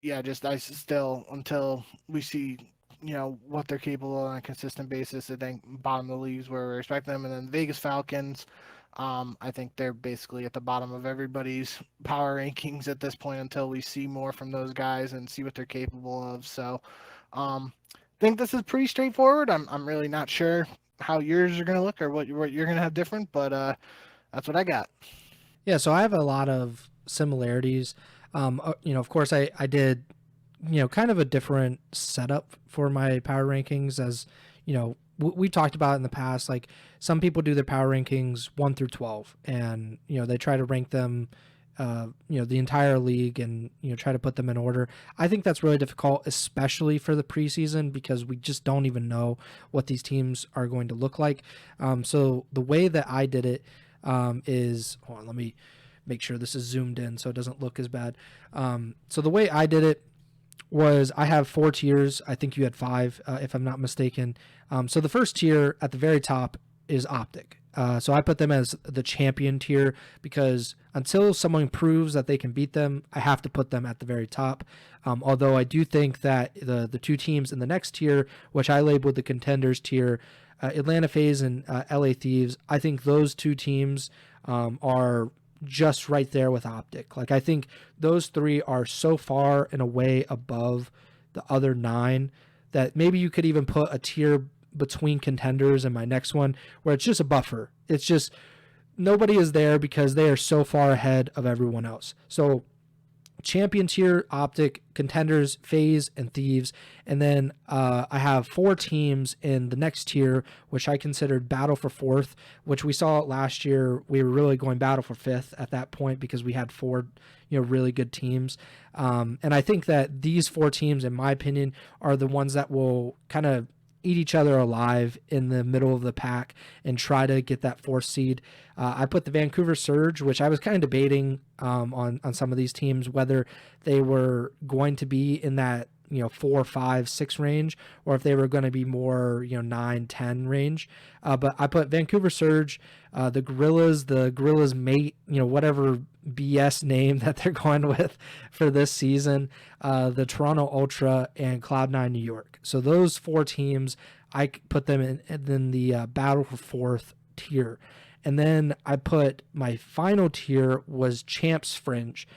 yeah, just I still, until we see what they're capable of on a consistent basis, I think bottom of the league is where we expect them. And then Vegas Falcons, I think they're basically at the bottom of everybody's power rankings at this point until we see more from those guys and see what they're capable of. So I think this is pretty straightforward. I'm really not sure how yours are going to look or what you're going to have different, but that's what I got. Yeah, so I have a lot of similarities. Of course, I did, kind of a different setup for my power rankings, as, we talked about in the past. Like, some people do their power rankings 1 through 12, and, they try to rank them, the entire league, and, try to put them in order. I think that's really difficult, especially for the preseason, because we just don't even know what these teams are going to look like. So the way that I did it is, hold on, let me make sure this is zoomed in so it doesn't look as bad. So the way I did it was, I have 4 tiers. I think you had 5, if I'm not mistaken. So the first tier at the very top is Optic. So I put them as the champion tier, because until someone proves that they can beat them, I have to put them at the very top. Although I do think that the 2 teams in the next tier, which I labeled the contenders tier, Atlanta FaZe and LA Thieves, I think those 2 teams are just right there with Optic. Like, I think those 3 are so far and away above the other 9 that maybe you could even put a tier between contenders and my next one, where it's just a buffer. It's just nobody is there because they are so far ahead of everyone else. So champion tier, Optic, contenders, FaZe, and Thieves. And then I have 4 teams in the next tier, which I considered battle for 4th, which we saw last year. We were really going battle for 5th at that point because we had 4 really good teams. And I think that these 4 teams, in my opinion, are the ones that will kind of eat each other alive in the middle of the pack and try to get that 4th seed. I put the Vancouver Surge, which I was kind of debating on some of these teams, whether they were going to be in that 4, 5, 6 range, or if they were going to be more 9, 10 range. But I put Vancouver Surge, the Gorillas mate, whatever BS name that they're going with for this season, the Toronto Ultra, and Cloud9 New York. So those 4 teams, I put them in the battle for 4th tier. And then I put my final tier was Champs Fringe.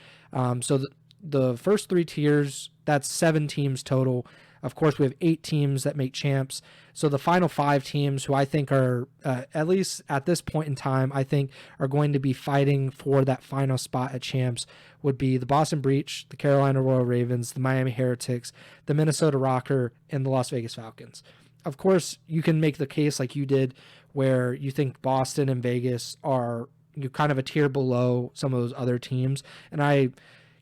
So the first 3 tiers, that's 7 teams total. Of course, we have 8 teams that make champs. So the final 5 teams who I think are, at least at this point in time, I think are going to be fighting for that final spot at champs would be the Boston Breach, the Carolina Royal Ravens, the Miami Heretics, the Minnesota Rocker, and the Las Vegas Falcons. Of course, you can make the case like you did where you think Boston and Vegas are kind of a tier below some of those other teams, and I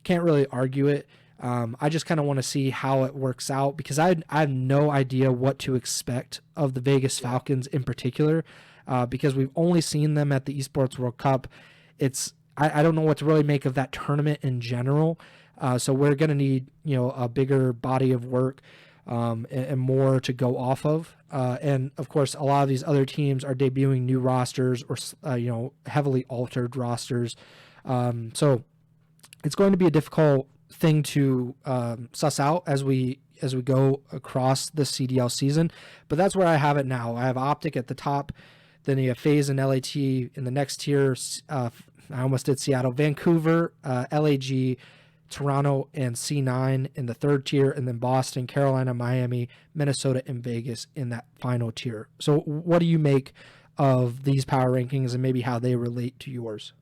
can't really argue it. I just kind of want to see how it works out because I have no idea what to expect of the Vegas Falcons in particular because we've only seen them at the Esports World Cup. I don't know what to really make of that tournament in general. So we're going to need a bigger body of work and more to go off of. And of course, a lot of these other teams are debuting new rosters or heavily altered rosters. So it's going to be a difficult thing to suss out as we go across the CDL season. But that's where I have it now. I have Optic at the top. Then you have FaZe and LAT in the next tier. I almost did Seattle, Vancouver, LAG, Toronto, and C9 in the third tier, and then Boston, Carolina, Miami, Minnesota, and Vegas in that final tier. So what do you make of these power rankings and maybe how they relate to yours?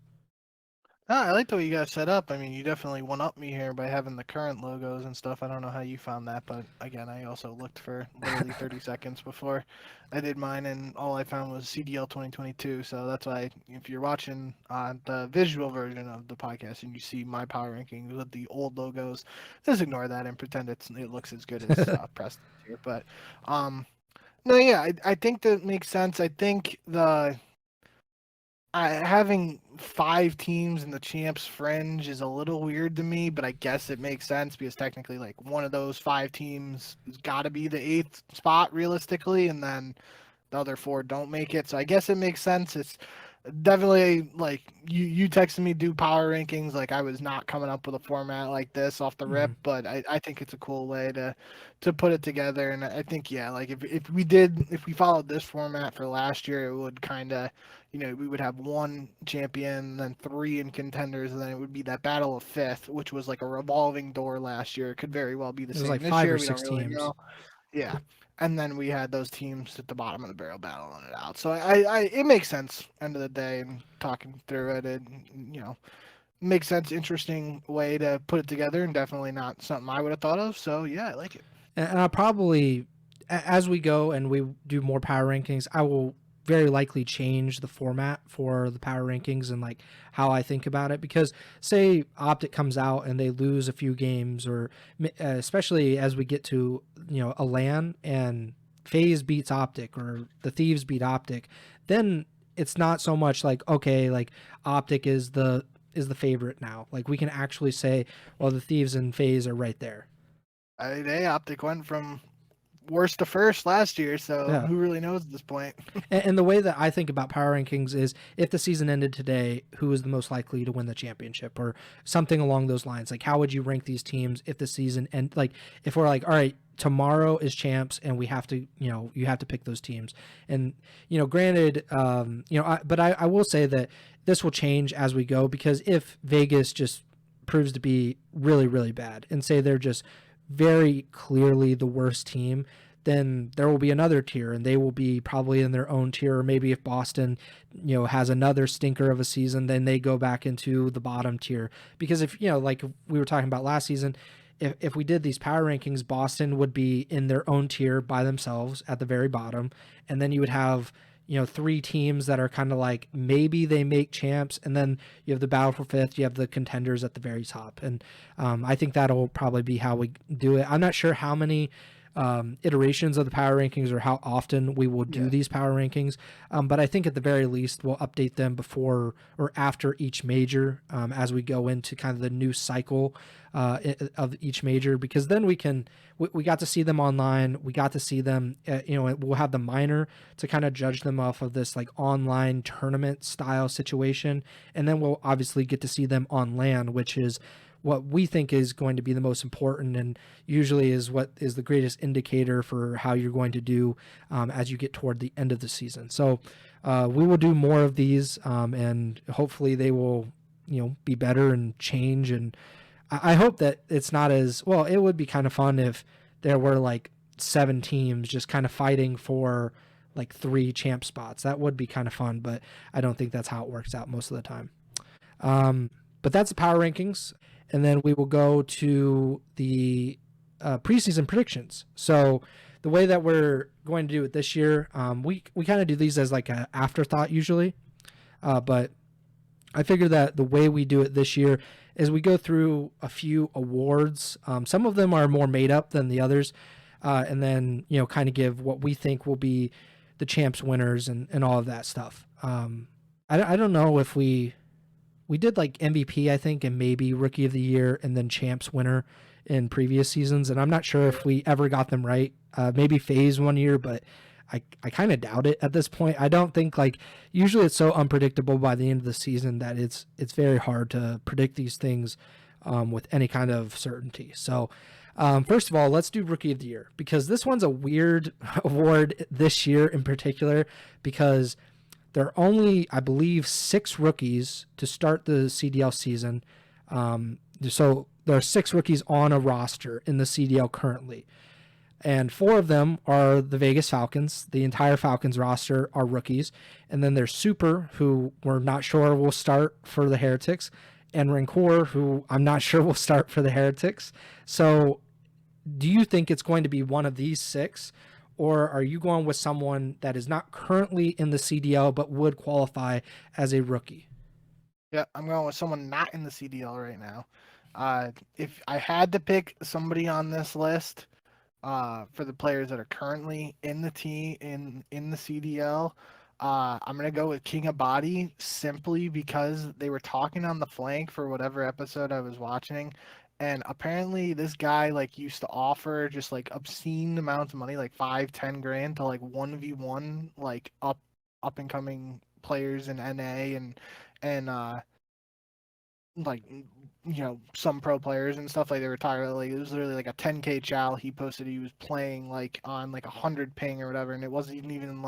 I like the way you guys set up. I mean, you definitely one-up me here by having the current logos and stuff. I don't know how you found that, but again, I also looked for literally 30 seconds before I did mine, and all I found was CDL 2022. So that's why if you're watching the visual version of the podcast and you see my power rankings with the old logos, just ignore that and pretend it looks as good as Preston here. But no, yeah, I think that makes sense. I think having 5 teams in the champs fringe is a little weird to me, but I guess it makes sense because technically like one of those 5 teams has got to be the 8th spot realistically, and then the other 4 don't make it. So I guess it makes sense. It's definitely like you texted me do power rankings. Like I was not coming up with a format like this off the rip, but I think it's a cool way to put it together. And I think, yeah, like if we followed this format for last year, it would kind of, we would have 1 champion, then 3 in contenders, and then it would be that battle of 5th, which was like a revolving door last year. It could very well be the same like this 5 year. or We 6 don't really teams. know. Yeah. And then we had those teams at the bottom of the barrel battling it out. So it makes sense, end of the day, and talking through it, makes sense, interesting way to put it together, and definitely not something I would have thought of. So, yeah, I like it. And I'll probably, as we go and we do more power rankings, I will very likely change the format for the power rankings and like how I think about it, because say Optic comes out and they lose a few games, or especially as we get to a LAN and FaZe beats Optic or the Thieves beat Optic, then it's not so much like, okay, like Optic is the favorite now. Like we can actually say, well, the Thieves and FaZe are right there. Optic went from worst to first last year, so Yeah. who really knows at this point? And the way that I think about power rankings is if the season ended today, who is the most likely to win the championship or something along those lines? Like, how would you rank these teams if the season like if we're like, all right, tomorrow is champs and we have to, you have to pick those teams. And, granted, but I will say that this will change as we go, because if Vegas just proves to be really, really bad and say they're just very clearly the worst team, then there will be another tier and they will be probably in their own tier. Or maybe if Boston, has another stinker of a season, then they go back into the bottom tier. Because if, like we were talking about last season, if we did these power rankings, Boston would be in their own tier by themselves at the very bottom. And then you would have, 3 teams that are kind of like maybe they make champs, and then you have the battle for 5th, you have the contenders at the very top. And I think that'll probably be how we do it. I'm not sure how many iterations of the power rankings or how often we will do these power rankings, but I think at the very least we'll update them before or after each major as we go into kind of the new cycle of each major, because then we got to see them online, we got to see them we'll have the minor to kind of judge them off of this like online tournament style situation, and then we'll obviously get to see them on LAN, which is what we think is going to be the most important, and usually is what is the greatest indicator for how you're going to do as you get toward the end of the season. So we will do more of these, and hopefully they will, be better and change. And I hope that it's not as well. It would be kind of fun if there were like 7 teams just kind of fighting for like 3 champ spots. That would be kind of fun, but I don't think that's how it works out most of the time. But that's the power rankings. And then we will go to the preseason predictions. So the way that we're going to do it this year, we kind of do these as like an afterthought usually. But I figure that the way we do it this year is we go through a few awards. Some of them are more made up than the others. And then, kind of give what we think will be the champs winners and all of that stuff. I don't know if we did like MVP, I think, and maybe rookie of the year and then champs winner in previous seasons. And I'm not sure if we ever got them right. Maybe phase one year, but I kind of doubt it at this point. I don't think usually it's so unpredictable by the end of the season that it's very hard to predict these things with any kind of certainty. So first of all, let's do rookie of the year, because this one's a weird award this year in particular, because there are only, I believe, 6 rookies to start the CDL season. So there are 6 rookies on a roster in the CDL currently. And 4 of them are the Vegas Falcons. The entire Falcons roster are rookies. And then there's Super, who we're not sure will start for the Heretics, and Rancor, who I'm not sure will start for the Heretics. So do you think it's going to be one of these 6? Or are you going with someone that is not currently in the CDL but would qualify as a rookie? Yeah, I'm going with someone not in the CDL right now. If I had to pick somebody on this list for the players that are currently in the in the CDL, I'm gonna go with King of Body, simply because they were talking on the flank for whatever episode I was watching. And apparently this guy used to offer just obscene amounts of money, 5-10 grand to 1v1 up and coming players in NA and some pro players and stuff. They were talking it was literally a 10k chow he posted. He was playing on 100 ping or whatever, and it wasn't even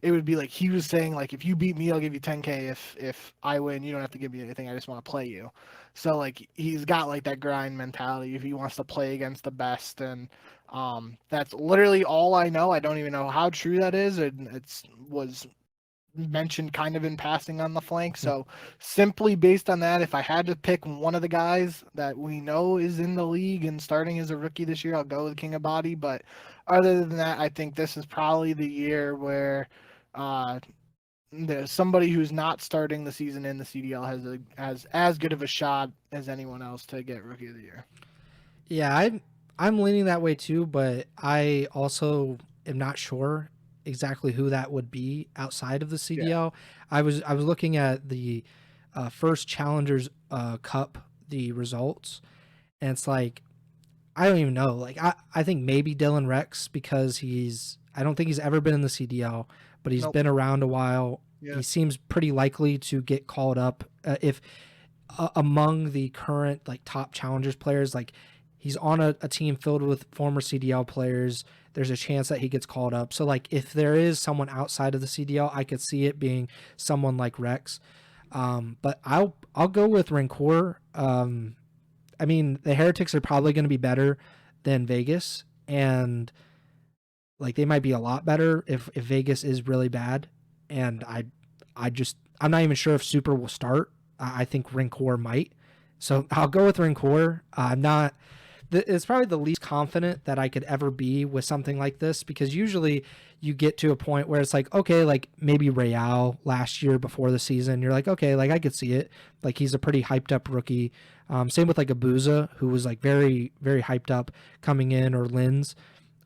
it would be he was saying if you beat me, I'll give you 10k. If I win, you don't have to give me anything, I just want to play you. So he's got that grind mentality if he wants to play against the best. And that's literally all I know. I don't even know how true that is, and was mentioned kind of in passing on the flank. So simply based on that, if I had to pick one of the guys that we know is in the league and starting as a rookie this year, I'll go with King of Body. But other than that, I think this is probably the year where there's somebody who's not starting the season in the CDL has as good of a shot as anyone else to get rookie of the year. Yeah, I'm leaning that way too, but I also am not sure exactly who that would be outside of the CDL. Yeah. I was looking at the first Challengers Cup, the results, and it's I don't even know. I think maybe Dylan Rex, because I don't think he's ever been in the CDL, but he's been around a while. Yeah. He seems pretty likely to get called up if among the current top Challengers players. He's on a team filled with former CDL players. There's a chance that he gets called up. So if there is someone outside of the CDL, I could see it being someone like Rex. But I'll go with Rancor. I mean, the Heretics are probably going to be better than Vegas, and they might be a lot better if Vegas is really bad. And I'm not even sure if Super will start. I think Rancor might. So I'll go with Rancor. It's probably the least confident that I could ever be with something like this, because usually you get to a point where it's okay, maybe Real last year before the season, you're okay, I could see it. He's a pretty hyped up rookie. Same with Abuza, who was very, very hyped up coming in, or Linz.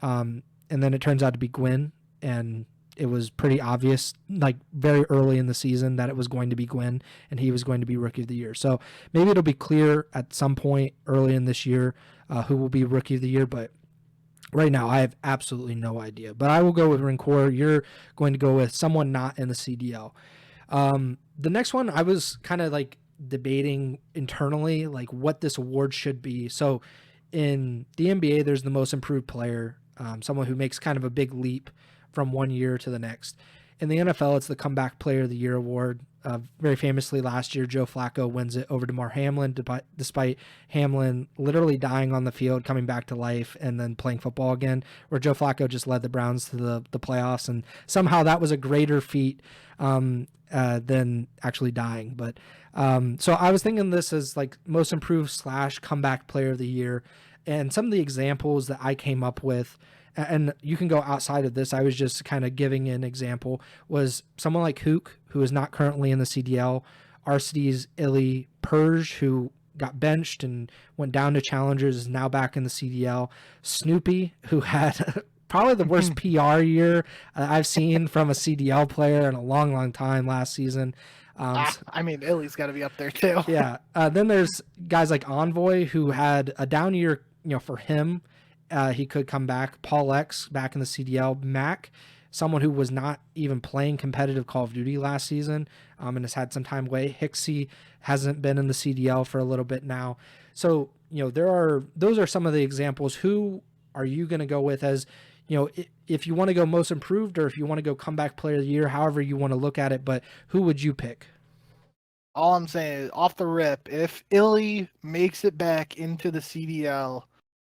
And then it turns out to be Gwyn, and it was pretty obvious very early in the season that it was going to be Gwyn and he was going to be rookie of the year. So maybe it'll be clear at some point early in this year who will be rookie of the year, but right now I have absolutely no idea. But I will go with Rancor. You're going to go with someone not in the CDL. The next one, I was kind of debating internally what this award should be. So in the NBA, there's the most improved player, someone who makes kind of a big leap from one year to the next. In the NFL, it's the Comeback Player of the Year award. Very famously, last year, Joe Flacco wins it over Damar Hamlin, despite Hamlin literally dying on the field, coming back to life, and then playing football again, where Joe Flacco just led the Browns to the playoffs. And somehow that was a greater feat than actually dying. But so I was thinking this as like most improved / comeback player of the year. And some of the examples that I came up with, and you can go outside of this, I was just kind of giving an example, was someone like Hook, who is not currently in the CDL, Arcity's Illy Purge, who got benched and went down to Challengers, is now back in the CDL, Snoopy, who had probably the worst PR year I've seen from a CDL player in a long, long time last season. I mean, Illy's got to be up there too. Yeah. Then there's guys like Envoy, who had a down year, for him. He could come back. Paul X back in the CDL. Mac, someone who was not even playing competitive Call of Duty last season, and has had some time away. Hixie hasn't been in the CDL for a little bit now. So, those are some of the examples. Who are you going to go with as, if you want to go most improved, or if you want to go comeback player of the year, however you want to look at it, but who would you pick? All I'm saying is, off the rip, if Illy makes it back into the CDL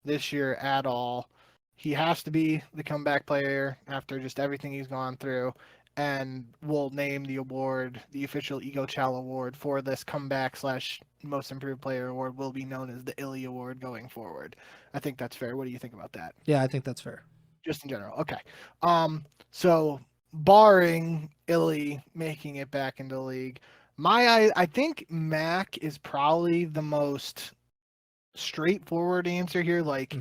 this year at all, he has to be the comeback player after just everything he's gone through, and we'll name the award, the official Ego Chall award for this comeback / most improved player award will be known as the Illy award going forward. I think that's fair. What do you think about that? Yeah, I think that's fair. Just in general. Okay. So barring Illy making it back into the league, I think Mac is probably the most straightforward answer here. Like,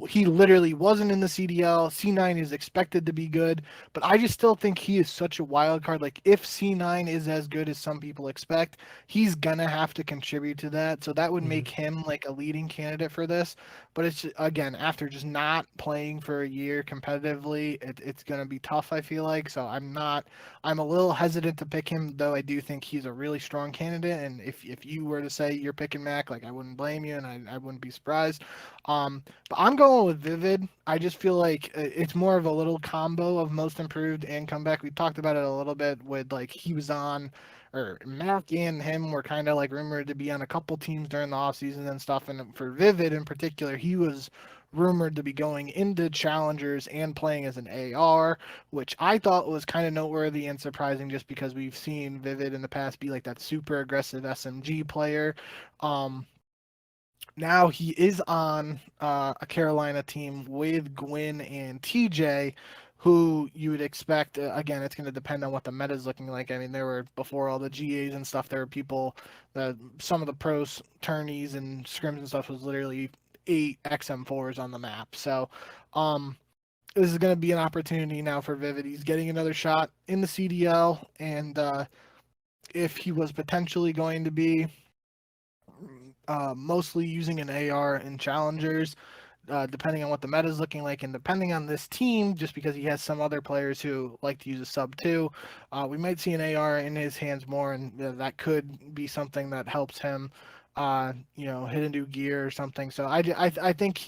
he literally wasn't in the CDL. C9 is expected to be good, but I just still think he is such a wild card. Like, if C9 is as good as some people expect, he's gonna have to contribute to that. So that would make him like a leading candidate for this. But it's, again, after just not playing for a year competitively, it's gonna be tough, I feel like. So I'm a little hesitant to pick him, though I do think he's a really strong candidate. And if you were to say you're picking Mac, like, I wouldn't blame you, and I wouldn't be surprised. But I'm going with Vivid. I just feel like it's more of a little combo of most improved and comeback. We talked about it a little bit with, like, he was on, or Mac and him were kind of like rumored to be on a couple teams during the offseason and stuff. And for Vivid in particular, he was rumored to be going into Challengers and playing as an AR, which I thought was kind of noteworthy and surprising, just because we've seen Vivid in the past be like that super aggressive SMG player. Now he is on a Carolina team with Gwyn and TJ, who you would expect, again, it's going to depend on what the meta is looking like. I mean, there were, before all the GAs and stuff, there were people, some of the pros tourneys and scrims and stuff was literally 8 XM4s on the map. So this is going to be an opportunity now for Vivid. He's getting another shot in the CDL, and if he was potentially going to be mostly using an AR in Challengers, depending on what the meta is looking like, and depending on this team, just because he has some other players who like to use a sub too, we might see an AR in his hands more, and that could be something that helps him, hit a new gear or something. So I think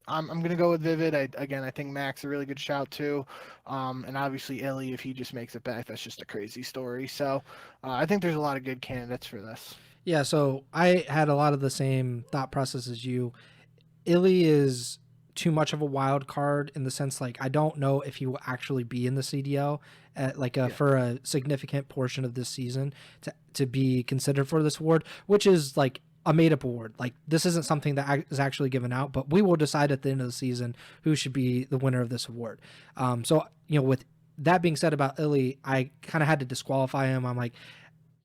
I'm going to go with Vivid. I think Mac's a really good shout too. And obviously Illy, if he just makes it back, that's just a crazy story. So I think there's a lot of good candidates for this. Yeah, so I had a lot of the same thought process as you. Illy is too much of a wild card in the sense, like, I don't know if he will actually be in the CDL for a significant portion of this season to be considered for this award, which is like a made-up award. Like, this isn't something that is actually given out, but we will decide at the end of the season who should be the winner of this award. So with that being said about Illy, I kind of had to disqualify him. I'm like,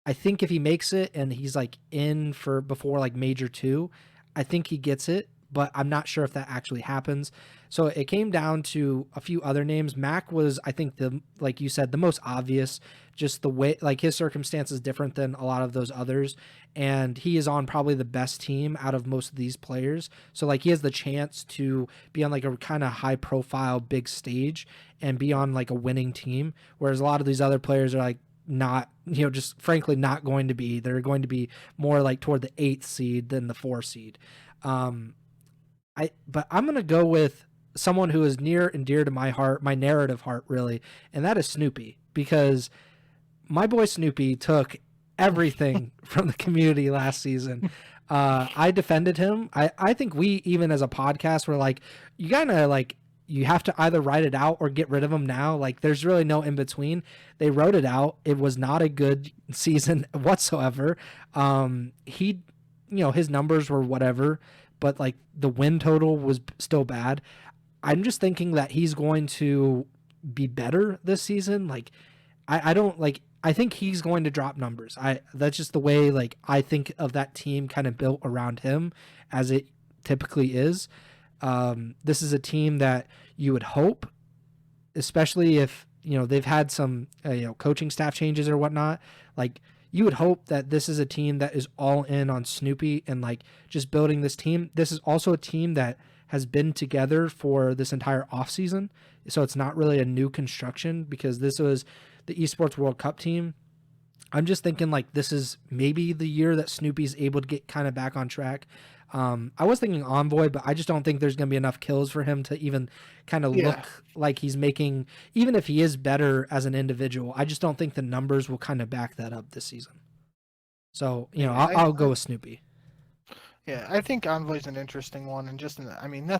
I think if he makes it and he's like in for before like Major 2, I think he gets it, but I'm not sure if that actually happens. So it came down to a few other names. Mac was, I think, like you said, the most obvious, just the way, like, his circumstance is different than a lot of those others. And he is on probably the best team out of most of these players. So, like, he has the chance to be on like a kind of high profile, big stage and be on like a winning team. Whereas a lot of these other players are like, not, just frankly not going to be. They're going to be more like toward the 8th seed than the 4 seed. But I'm going to go with someone who is near and dear to my heart, my narrative heart, really, and that is Snoopy. because my boy Snoopy took everything from the community last season. I defended him. I think we, even as a podcast, were like, you gotta like, you have to either write it out or get rid of him now. Like, there's really no in between. They wrote it out. It was not a good season whatsoever. He, his numbers were whatever, but like the win total was still bad. I'm just thinking that he's going to be better this season. Like, I don't like, I think he's going to drop numbers. That's just the way, like, I think of that team kind of built around him, as it typically is. This is a team that you would hope, especially if, they've had some, coaching staff changes or whatnot. Like, you would hope that this is a team that is all in on Snoopy and like just building this team. This is also a team that has been together for this entire offseason. So it's not really a new construction, because this was the Esports World Cup team. I'm just thinking like this is maybe the year that Snoopy's able to get kind of back on track. I was thinking Envoy, but I just don't think there's going to be enough kills for him to even kind of look like he's making, even if he is better as an individual, I just don't think the numbers will kind of back that up this season. So, I'll go with Snoopy. Yeah, I think Envoy's an interesting one, and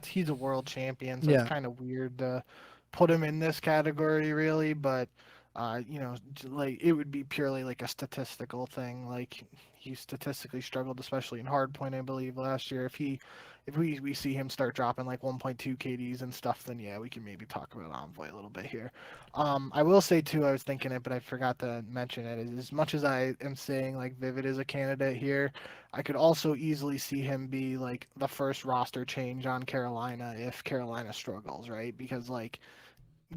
he's a world champion, so it's kind of weird to put him in this category, really. But like it would be purely like a statistical thing. Like, he statistically struggled, especially in hardpoint, I believe, last year. If we see him start dropping like 1.2 KDs and stuff, then yeah, we can maybe talk about Envoy a little bit here. I will say too, I was thinking it, but I forgot to mention it. As much as I am saying like Vivid is a candidate here, I could also easily see him be like the first roster change on Carolina if Carolina struggles, right? Because like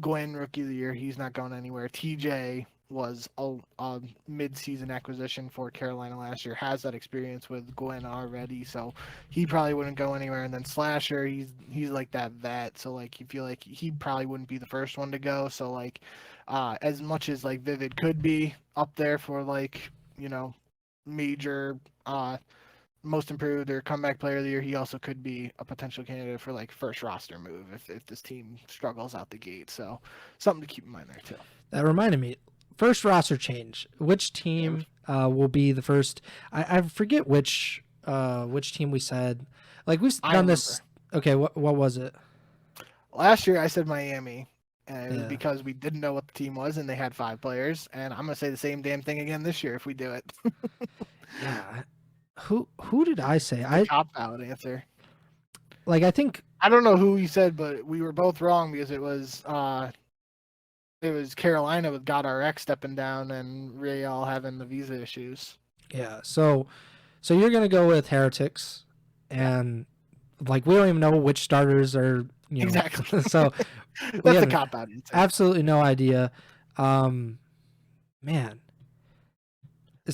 Gwen, Rookie of the Year, he's not going anywhere. TJ was a mid-season acquisition for Carolina last year, has that experience with Gwen already, so he probably wouldn't go anywhere. And then Slasher, he's like that vet, so like you feel like he probably wouldn't be the first one to go. So like as much as like Vivid could be up there for like, major most improved or comeback player of the year, he also could be a potential candidate for like first roster move if this team struggles out the gate. So something to keep in mind there too. That reminded me, first roster change. Which team will be the first? I forget which team we said. Like, we've done this. Okay, what was it? Last year I said Miami, and it was because we didn't know what the team was and they had 5 players. And I'm gonna say the same damn thing again this year if we do it. Yeah. Who did I say? Cop-out answer. Like, I think I don't know who you said, but we were both wrong because it was Carolina with GodRx stepping down and Real having the visa issues. Yeah. So you're gonna go with Heretics, and like we don't even know which starters are. Exactly. So that's a cop-out answer. Absolutely no idea. Man.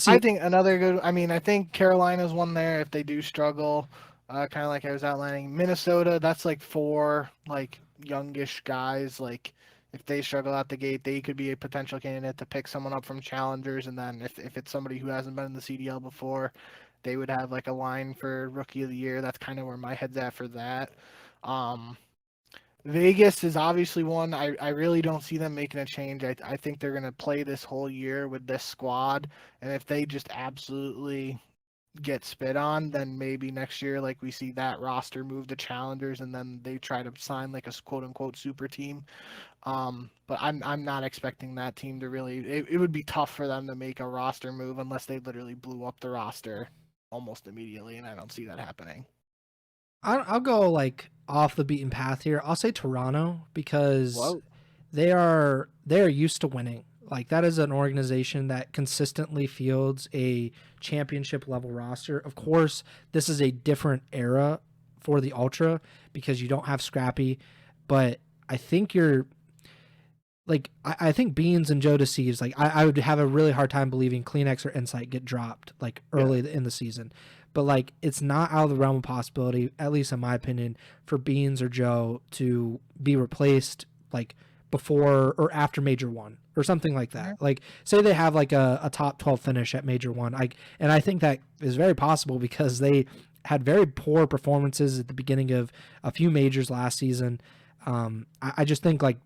I think another good. I think Carolina's one there if they do struggle, kind of like I was outlining. Minnesota, that's like 4 like youngish guys. Like if they struggle out the gate, they could be a potential candidate to pick someone up from challengers. And then if it's somebody who hasn't been in the CDL before, they would have like a line for Rookie of the Year. That's kind of where my head's at for that. Vegas is obviously one. I really don't see them making a change. I think they're going to play this whole year with this squad. And if they just absolutely get spit on, then maybe next year, like we see that roster move to challengers and then they try to sign like a quote unquote super team. But I'm not expecting that team to really, it would be tough for them to make a roster move unless they literally blew up the roster almost immediately. And I don't see that happening. I'll go like off the beaten path here. I'll say Toronto because they are used to winning. Like, that is an organization that consistently fields a championship level roster. Of course, this is a different era for the Ultra because you don't have Scrappy, but I think you're like, I think Beans and Joe Deceives, like I would have a really hard time believing CleanX or Insight get dropped like early in the season. But like, it's not out of the realm of possibility, at least in my opinion, for Beans or Joe to be replaced like before or after Major 1 or something like that. Like, say they have like a top 12 finish at Major 1. And I think that is very possible because they had very poor performances at the beginning of a few majors last season. I just think like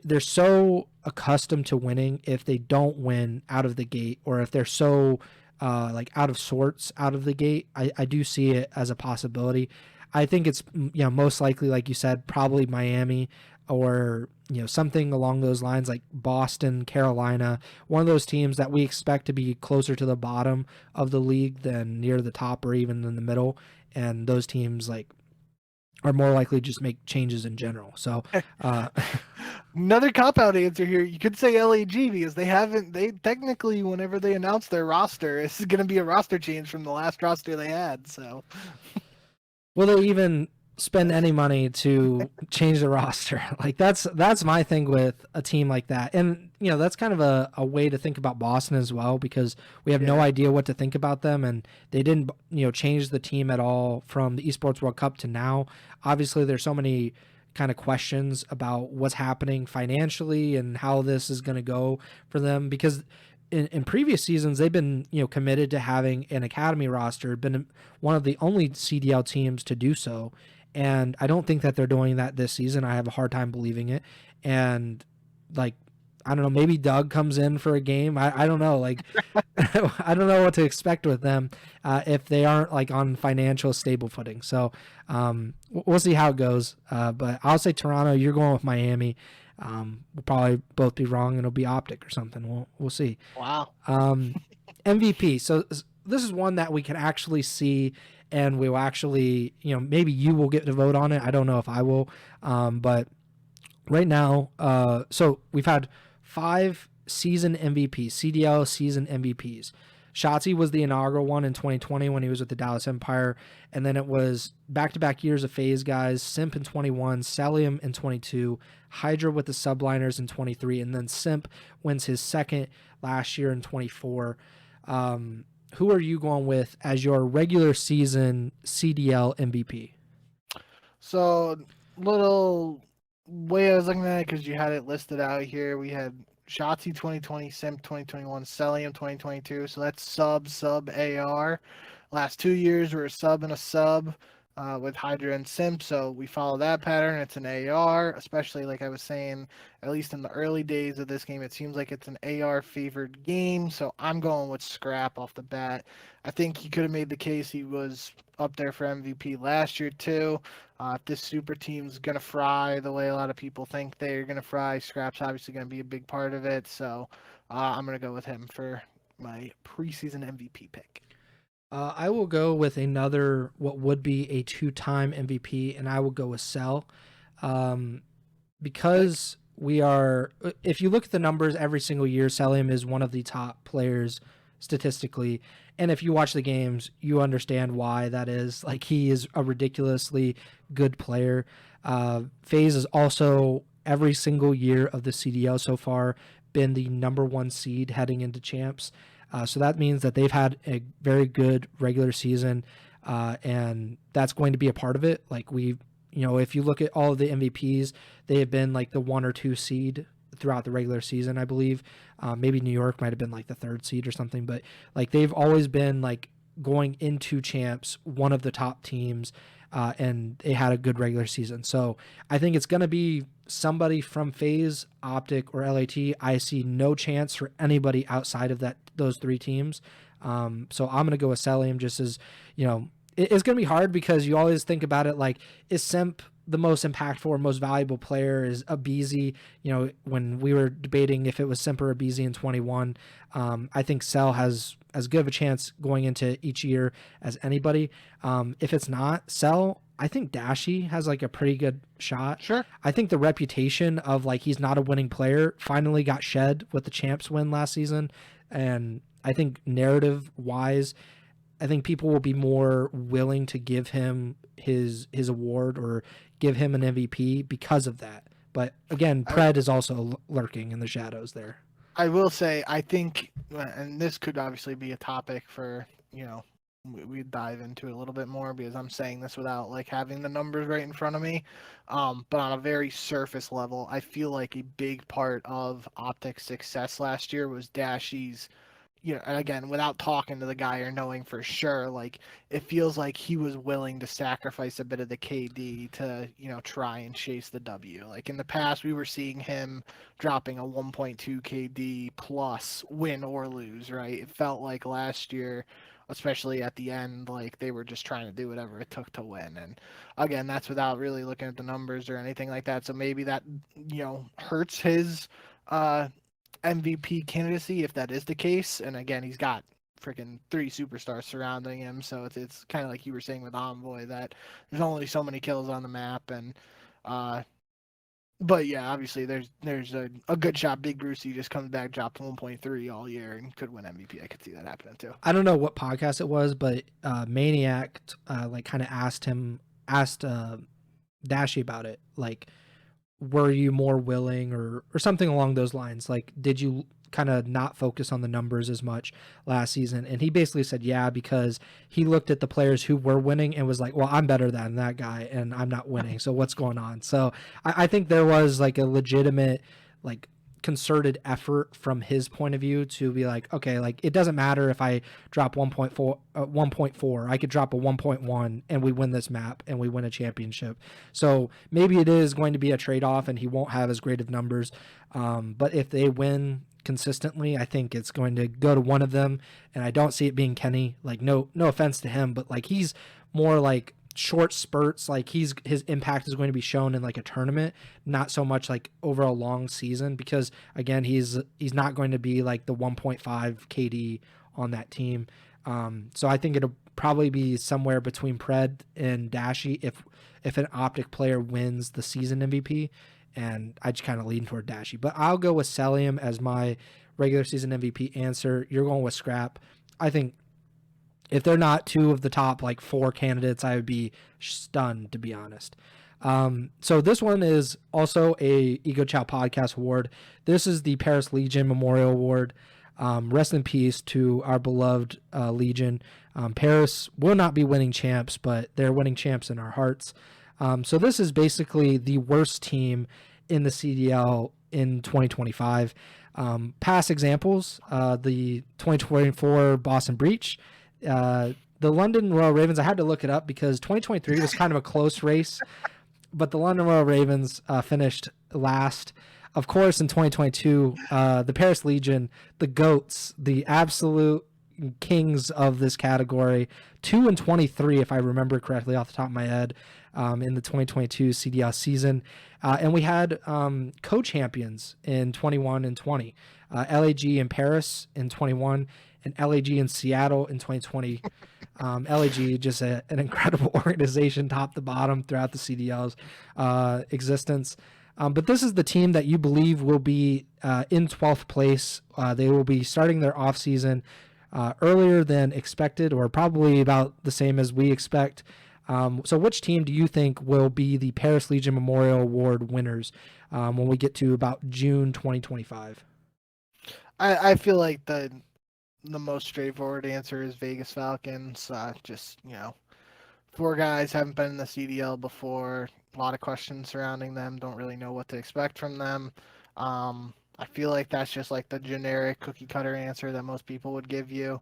they're so accustomed to winning. If they don't win out of the gate, or if they're so like out of sorts out of the gate, I do see it as a possibility. I think it's most likely, like you said, probably Miami or something along those lines, like Boston, Carolina, one of those teams that we expect to be closer to the bottom of the league than near the top or even in the middle. And those teams like are more likely to just make changes in general. So another cop-out answer here. You could say LAG because they technically, whenever they announce their roster, it's going to be a roster change from the last roster they had. So will they even spend any money to change the roster? Like that's my thing with a team like that. And that's kind of a way to think about Boston as well, because we have no idea what to think about them, and they didn't change the team at all from the Esports World Cup to now. Obviously there's so many kind of questions about what's happening financially and how this is going to go for them, because in previous seasons they've been committed to having an academy roster, been one of the only CDL teams to do so, and I don't think that they're doing that this season. I have a hard time believing it. And like, I don't know, maybe Doug comes in for a game. I don't know. Like, I don't know what to expect with them if they aren't like on financial stable footing. So we'll see how it goes. But I'll say Toronto. You're going with Miami. We'll probably both be wrong, and it'll be Optic or something. We'll see. Wow. MVP. So this is one that we can actually see, and we will actually, maybe you will get to vote on it. I don't know if I will. But right now, so we've had 5 season MVPs, CDL season MVPs. Shotzi was the inaugural one in 2020 when he was with the Dallas Empire. And then it was back-to-back years of FaZe guys, Simp in 21, Celium in 22, Hydra with the Subliners in 23, and then Simp wins his second last year in 24. Who are you going with as your regular season CDL MVP? So, little way I was looking at it, because you had it listed out here, we had Shotzi 2020, Simp 2021, Celium 2022. So that's sub AR. Last 2 years were a sub and a sub with Hydra and Simp. So we follow that pattern. It's an AR, especially like I was saying, at least in the early days of this game, it seems like it's an AR favored game. So I'm going with Scrap off the bat. I think he could have made the case he was up there for MVP last year too. If this super team's going to fry the way a lot of people think they're going to fry, Scrap's obviously going to be a big part of it. So I'm going to go with him for my preseason MVP pick. I will go with another, what would be a 2-time MVP, and I will go with Cell. Because we are, if you look at the numbers every single year, Celium is one of the top players statistically. And if you watch the games, you understand why that is. Like, he is a ridiculously good player. FaZe is also, every single year of the CDL so far, been the number 1 seed heading into champs. So that means that they've had a very good regular season, and that's going to be a part of it. Like, if you look at all of the MVPs, they have been like the 1 or 2 seed throughout the regular season, I believe. Maybe New York might have been like the 3rd seed or something, but like they've always been like going into champs, one of the top teams, and they had a good regular season. So I think it's going to be somebody from FaZe, Optic, or LAT. I see no chance for anybody outside of those 3 teams. So I'm going to go with Celium, just as, it's going to be hard because you always think about it like, is Simp the most impactful or most valuable player? Is Abizi, when we were debating if it was Simp or Abizi in 21, I think Cell has as good of a chance going into each year as anybody. If it's not Cell, I think Dashi has like a pretty good shot. Sure. I think the reputation of like he's not a winning player finally got shed with the champs win last season. And I think narrative wise, I think people will be more willing to give him his award or give him an MVP because of that. But again, Pred is also lurking in the shadows there. I will say, I think, and this could obviously be a topic for, we dive into it a little bit more, because I'm saying this without like having the numbers right in front of me. But on a very surface level, I feel like a big part of Optic's success last year was Dashi's and again, without talking to the guy or knowing for sure, like it feels like he was willing to sacrifice a bit of the KD to, try and chase the W. Like in the past, we were seeing him dropping a 1.2 KD plus win or lose, right? It felt like last year, especially at the end, like they were just trying to do whatever it took to win. And again, that's without really looking at the numbers or anything like that. So maybe that, hurts his uh MVP candidacy if that is the case. And again, he's got freaking three superstars surrounding him, so it's kind of like you were saying with Envoy that there's only so many kills on the map, and uh, but yeah, obviously there's a good shot. Big Brucey just comes back, dropped 1.3 all year, and could win MVP. I could see that happening too. I don't know what podcast it was, but Maniac like kind of asked Dashy about it, like were you more willing or something along those lines, like did you kind of not focus on the numbers as much last season? And he basically said yeah, because he looked at the players who were winning and was like, well, I'm better than that guy and I'm not winning, so what's going on? So I think there was like a legitimate like concerted effort from his point of view to be like, okay, like it doesn't matter if I drop 1.4, I could drop a 1.1 and we win this map and we win a championship. So maybe it is going to be a trade-off and he won't have as great of numbers, but if they win consistently, I think it's going to go to one of them, and I don't see it being Kenny. Like no offense to him, but like he's more like short spurts, like his impact is going to be shown in like a tournament, not so much like over a long season, because again, he's not going to be like the 1.5 KD on that team. So I think it'll probably be somewhere between Pred and Dashy if an Optic player wins the season MVP, and I just kind of lean toward Dashy. But I'll go with Celium as my regular season MVP answer. You're going with Scrap. I think if they're not two of the top like four candidates, I would be stunned, to be honest. So this one is also a Ego Chall Podcast award. This is the Paris Legion Memorial Award. Rest in peace to our beloved Legion. Paris will not be winning champs, but they're winning champs in our hearts. So this is basically the worst team in the CDL in 2025. Past examples, the 2024 Boston Breach, the London Royal Ravens. I had to look it up because 2023 was kind of a close race, but the London Royal Ravens finished last. Of course, in 2022, the Paris Legion, the GOATs, the absolute kings of this category, 2-23, if I remember correctly off the top of my head, in the 2022 CDL season. And we had co-champions in 21 and 20, LAG in Paris in 21, and LAG in Seattle in 2020. LAG, just an incredible organization, top to bottom throughout the CDL's existence. But this is the team that you believe will be in 12th place. They will be starting their offseason earlier than expected, or probably about the same as we expect. So which team do you think will be the Paris Legion Memorial Award winners when we get to about June 2025? I feel like the most straightforward answer is Vegas Falcons. Just, four guys haven't been in the CDL before. A lot of questions surrounding them. Don't really know what to expect from them. I feel like that's just like the generic cookie cutter answer that most people would give you.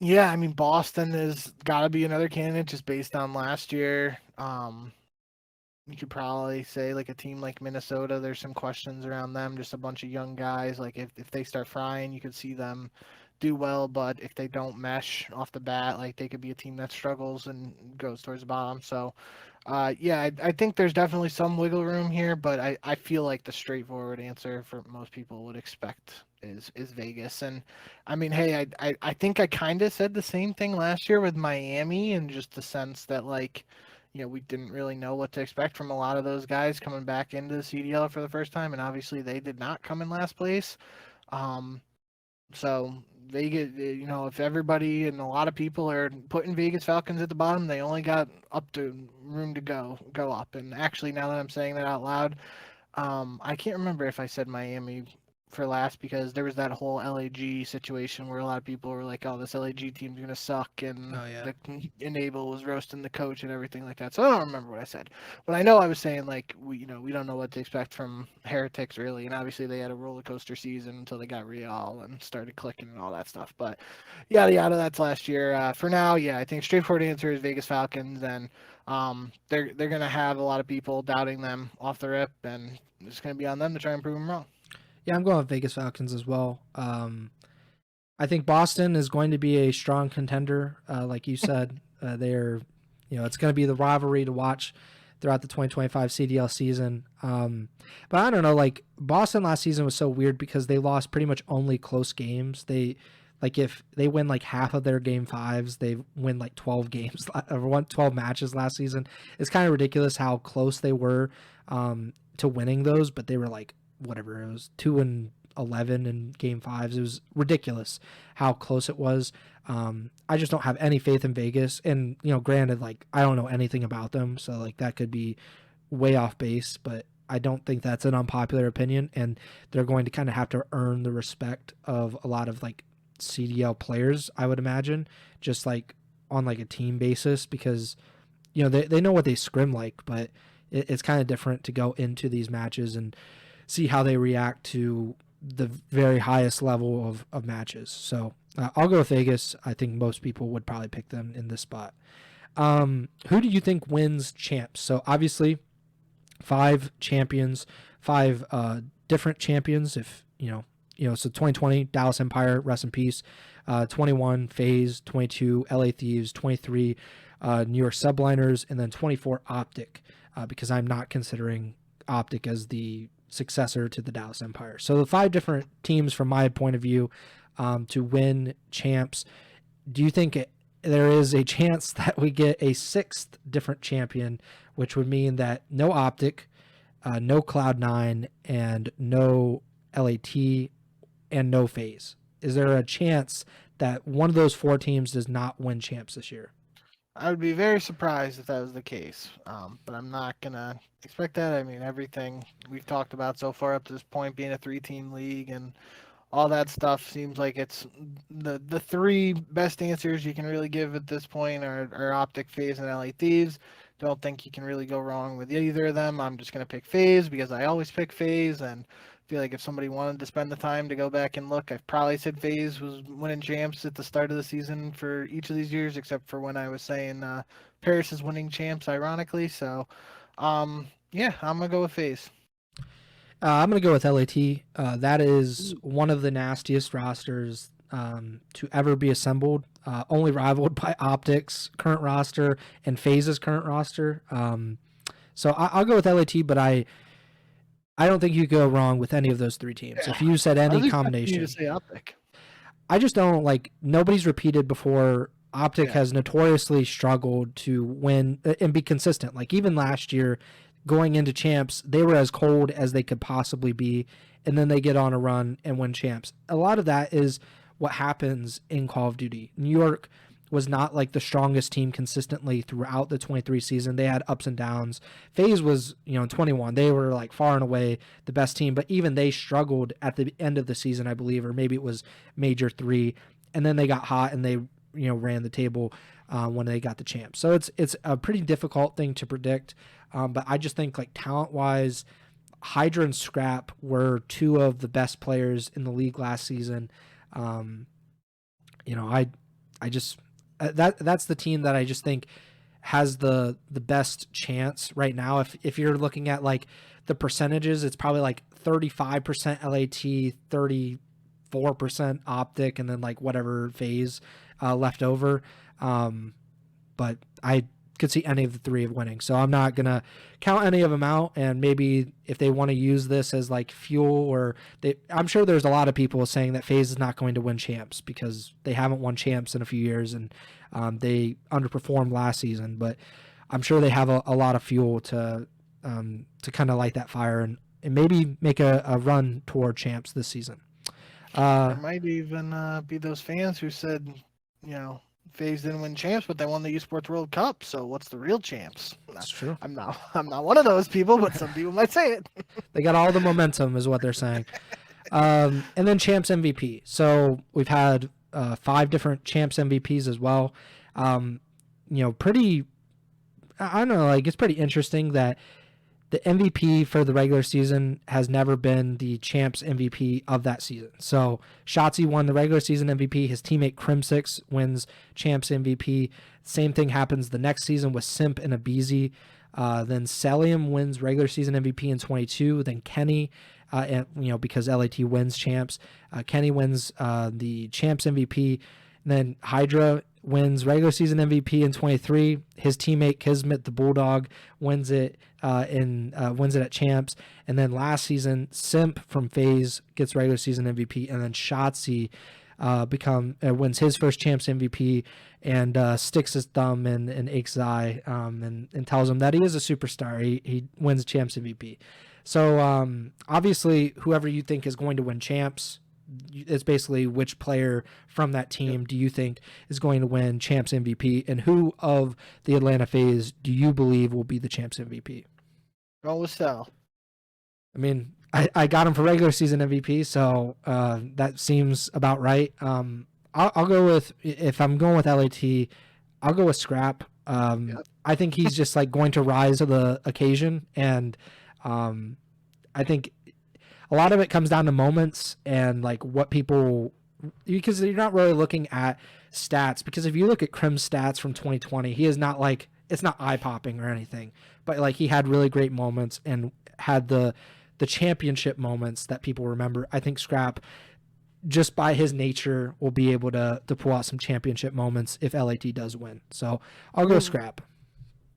Yeah, I mean, Boston has got to be another candidate just based on last year. You could probably say like a team like Minnesota, there's some questions around them, just a bunch of young guys. Like if they start frying, you could see them do well, but if they don't mesh off the bat, like they could be a team that struggles and goes towards the bottom. So yeah, I think there's definitely some wiggle room here, but I feel like the straightforward answer for most people would expect is Vegas. And I mean, hey, I think I kind of said the same thing last year with Miami, in just the sense that like, we didn't really know what to expect from a lot of those guys coming back into the CDL for the first time, and obviously they did not come in last place. So Vegas, if everybody and a lot of people are putting Vegas Falcons at the bottom, they only got up to room to go up. And actually, now that I'm saying that out loud, I can't remember if I said Miami for last because there was that whole LAG situation where a lot of people were like, "Oh, this LAG team's gonna suck," and Oh yeah. the Enable was roasting the coach and everything like that. So I don't remember what I said, but I know I was saying like we don't know what to expect from Heretics really, and obviously they had a roller coaster season until they got Real and started clicking and all that stuff. But yada yada, that's last year. For now, yeah, I think straightforward answer is Vegas Falcons, and they're gonna have a lot of people doubting them off the rip, and it's gonna be on them to try and prove them wrong. Yeah, I'm going with Vegas Falcons as well. I think Boston is going to be a strong contender, like you said. They're, it's going to be the rivalry to watch throughout the 2025 CDL season. But I don't know, like Boston last season was so weird because they lost pretty much only close games. If they win like half of their game fives, they win like 12 games or won 12 matches last season. It's kind of ridiculous how close they were to winning those, but they were like whatever, it was 2-11 in game fives. It was ridiculous how close it was. I just don't have any faith in Vegas, and granted, like I don't know anything about them, so like that could be way off base, but I don't think that's an unpopular opinion, and they're going to kind of have to earn the respect of a lot of like CDL players, I would imagine, just like on like a team basis, because they know what they scrim like, but it's kind of different to go into these matches and see how they react to the very highest level of matches. So I'll go with Vegas. I think most people would probably pick them in this spot. Who do you think wins champs? So obviously 5 champions, 5 different champions. If so 2020 Dallas Empire, rest in peace. 21 FaZe, 22 LA Thieves, 23 New York Subliners, and then 24 Optic, because I'm not considering Optic as the successor to the Dallas Empire. So the 5 different teams from my point of view to win champs. Do you think there is a chance that we get a 6th different champion, which would mean that no Optic, no Cloud9, and no LAT, and no FaZe? Is there a chance that one of those 4 teams does not win champs this year? I would be very surprised if that was the case, but I'm not gonna expect that. I mean, everything we've talked about so far up to this point, being a 3-team league and all that stuff, seems like it's the 3 best answers you can really give at this point are Optic, FaZe, and LA Thieves. Don't think you can really go wrong with either of them. I'm just gonna pick FaZe because I always pick FaZe, and feel like if somebody wanted to spend the time to go back and look, I've probably said FaZe was winning champs at the start of the season for each of these years, except for when I was saying Paris is winning champs, ironically. So, yeah, I'm going to go with FaZe. I'm going to go with LAT. That is one of the nastiest rosters to ever be assembled, only rivaled by Optic's current roster and FaZe's current roster. So I'll go with LAT, but I don't think you go wrong with any of those 3 teams. Yeah. If you said any combination, you to say Optic. I just don't like. Nobody's repeated before. Optic has notoriously struggled to win and be consistent. Like even last year, going into champs, they were as cold as they could possibly be, and then they get on a run and win champs. A lot of that is what happens in Call of Duty. New York was not like the strongest team consistently throughout the 23 season. They had ups and downs. FaZe was, in 21, they were like far and away the best team, but even they struggled at the end of the season, I believe, or maybe it was Major 3, and then they got hot and they, ran the table when they got the champ. So it's a pretty difficult thing to predict, but I just think like talent-wise, Hydra and Scrap were 2 of the best players in the league last season. I just that's the team that I just think has the best chance right now. If you're looking at like the percentages, it's probably like 35% LAT, 34% Optic, and then like whatever FaZe left over. But I could see any of the 3 of winning, so I'm not gonna count any of them out. And maybe if they want to use this as like fuel, or I'm sure there's a lot of people saying that FaZe is not going to win champs because they haven't won champs in a few years, and they underperformed last season. But I'm sure they have a lot of fuel to kind of light that fire and maybe make a run toward champs this season. There might even be those fans who said, FaZe didn't win champs, but they won the Esports World Cup. So what's the real champs? That's true. I'm not one of those people, but some people might say it. They got all the momentum, is what they're saying. And then champs MVP. So we've had 5 different champs MVPs as well. Pretty, I don't know, like it's pretty interesting that the MVP for the regular season has never been the champs MVP of that season. So Shotzi won the regular season MVP. His teammate Crimsix wins champs MVP. Same thing happens the next season with Simp and Abizi. Then Celium wins regular season MVP in 22. Then Kenny, because LAT wins champs, Kenny wins the champs MVP. And then Hydra wins regular season MVP in 23. His teammate Kismet the Bulldog wins it at champs. And then last season, Simp from FaZe gets regular season MVP, and then Shotzi wins his first champs MVP and sticks his thumb in Ake's eye and tells him that he is a superstar. He wins champs MVP. So obviously, whoever you think is going to win champs, it's basically which player from that team do you think is going to win champs MVP, and who of the Atlanta FaZe do you believe will be the champs MVP? Go with Sal. I mean, I got him for regular season MVP, so that seems about right. I'll go with, if I'm going with LAT, I'll go with Scrap. I think he's just like going to rise to the occasion, and I think a lot of it comes down to moments and like what people, because you're not really looking at stats, because if you look at Crim's stats from 2020, he is not like, it's not eye popping or anything, but like he had really great moments and had the championship moments that people remember. I think Scrap, just by his nature, will be able to pull out some championship moments if LAT does win. So I'll go Scrap.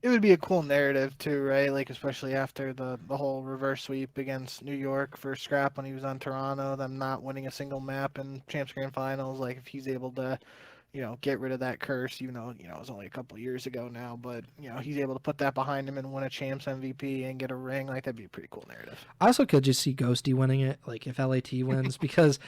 It would be a cool narrative too, right? Like especially after the whole reverse sweep against New York for Scrap when he was on Toronto, them not winning a single map in Champs Grand Finals. Like if he's able to, get rid of that curse, even though, it was only a couple of years ago now, but he's able to put that behind him and win a Champs MVP and get a ring. Like that'd be a pretty cool narrative. I also could just see Ghosty winning it, like if LAT wins, because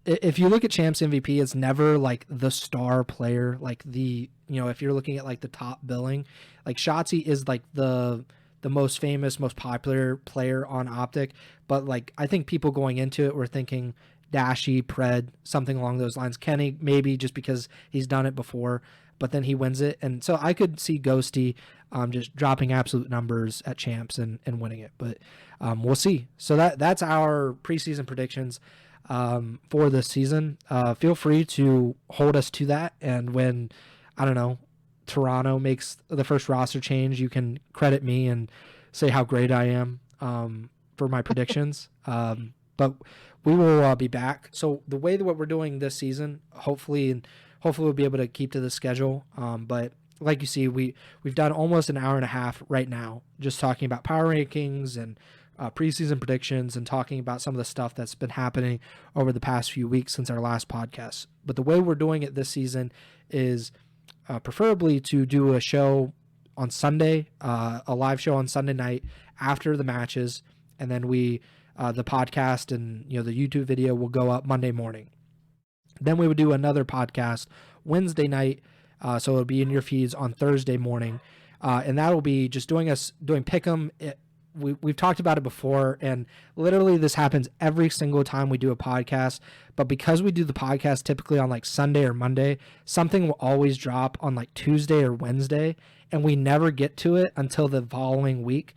if you look at Champs MVP, it's never like the star player, like if you're looking at like the top billing, like Shotzi is like the most famous, most popular player on Optic, but like I think people going into it were thinking Dashy, Pred, something along those lines. Kenny, maybe just because he's done it before, but then he wins it. And so I could see Ghosty just dropping absolute numbers at champs and winning it, but we'll see. So that's our preseason predictions for this season. Feel free to hold us to that, and when, I don't know, Toronto makes the first roster change, you can credit me and say how great I am for my predictions. But we will be back. So the way that what we're doing this season, hopefully we'll be able to keep to the schedule. But like you see, we've done almost an hour and a half right now, just talking about power rankings and preseason predictions and talking about some of the stuff that's been happening over the past few weeks since our last podcast. But the way we're doing it this season is preferably to do a show on Sunday, a live show on Sunday night after the matches, and then the podcast and the YouTube video will go up Monday morning. Then we would do another podcast Wednesday night, so it'll be in your feeds on Thursday morning, and that will be just doing pick'em. We've talked about it before, and literally this happens every single time we do a podcast, but because we do the podcast typically on like Sunday or Monday, something will always drop on like Tuesday or Wednesday, and we never get to it until the following week.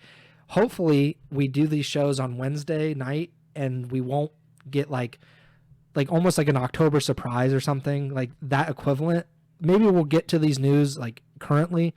Hopefully we do these shows on Wednesday night and we won't get like almost like an October surprise or something like that equivalent. Maybe we'll get to these news like currently.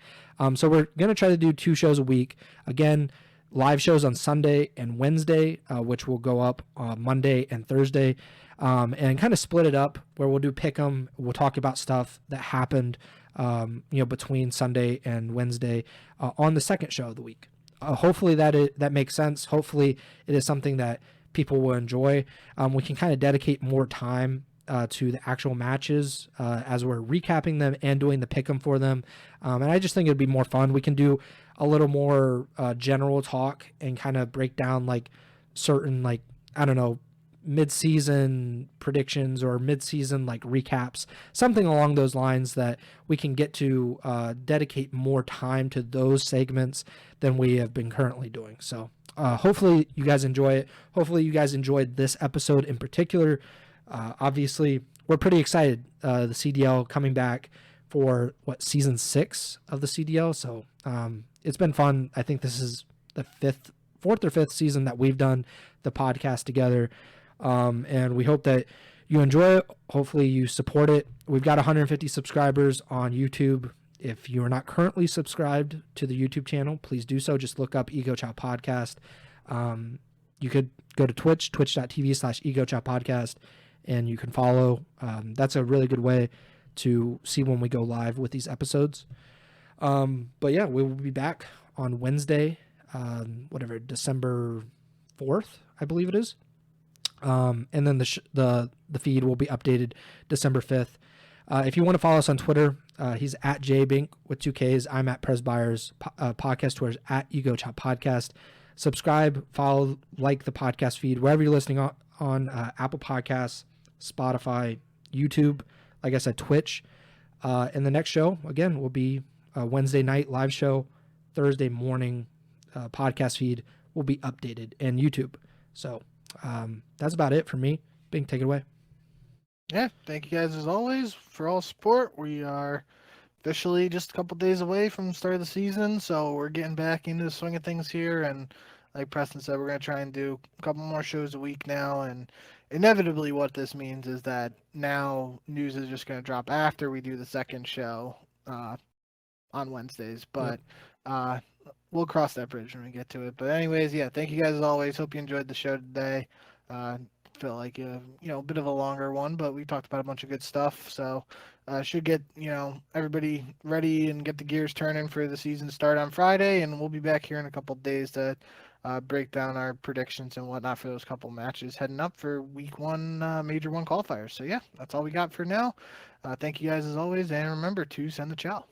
So we're going to try to do 2 shows a week. Again, live shows on Sunday and Wednesday, which will go up Monday and Thursday, and kind of split it up where we'll do pick'em. We'll talk about stuff that happened, between Sunday and Wednesday on the second show of the week. Hopefully that makes sense. Hopefully it is something that people will enjoy. We can kind of dedicate more time to the actual matches as we're recapping them and doing the pick'em for them. And I just think it'd be more fun. We can do a little more general talk and kind of break down like certain, like, I don't know, mid-season predictions or mid-season like recaps, something along those lines that we can get to dedicate more time to those segments than we have been currently doing. So hopefully you guys enjoy it. Hopefully you guys enjoyed this episode in particular. Obviously, we're pretty excited. The CDL coming back for season 6 of the CDL. So it's been fun. I think this is the fourth or fifth season that we've done the podcast together. And we hope that you enjoy it. Hopefully you support it. We've got 150 subscribers on YouTube. If you are not currently subscribed to the YouTube channel, please do so. Just look up Ego Chall Podcast. You could go to Twitch, twitch.tv/Ego Chall Podcast, and you can follow. That's a really good way to see when we go live with these episodes. But yeah, we will be back on Wednesday, December 4th, I believe it is. And then the feed will be updated December 5th. If you want to follow us on Twitter, he's at JBink with 2 Ks. I'm at Pres Byers. Podcast Twitter's at Ego Chall Podcast. Subscribe, follow, like the podcast feed wherever you're listening on Apple Podcasts, Spotify, YouTube, like I said, Twitch. And the next show, again, will be a Wednesday night live show. Thursday morning podcast feed will be updated, and YouTube. So that's about it for me. Bink, take it away. Yeah, thank you guys as always for all support. We are officially just a couple days away from the start of the season, so we're getting back into the swing of things here. And like Preston said, we're going to try and do a couple more shows a week now. And inevitably what this means is that now news is just going to drop after we do the second show on Wednesdays. But we'll cross that bridge when we get to it. But anyways, yeah, thank you guys as always. Hope you enjoyed the show today. Felt like a bit of a longer one, but we talked about a bunch of good stuff. So should get everybody ready and get the gears turning for the season start on Friday, and we'll be back here in a couple of days to break down our predictions and whatnot for those couple matches heading up for week 1 Major 1 qualifiers. So yeah, that's all we got for now. Thank you guys as always, and remember to send the chow.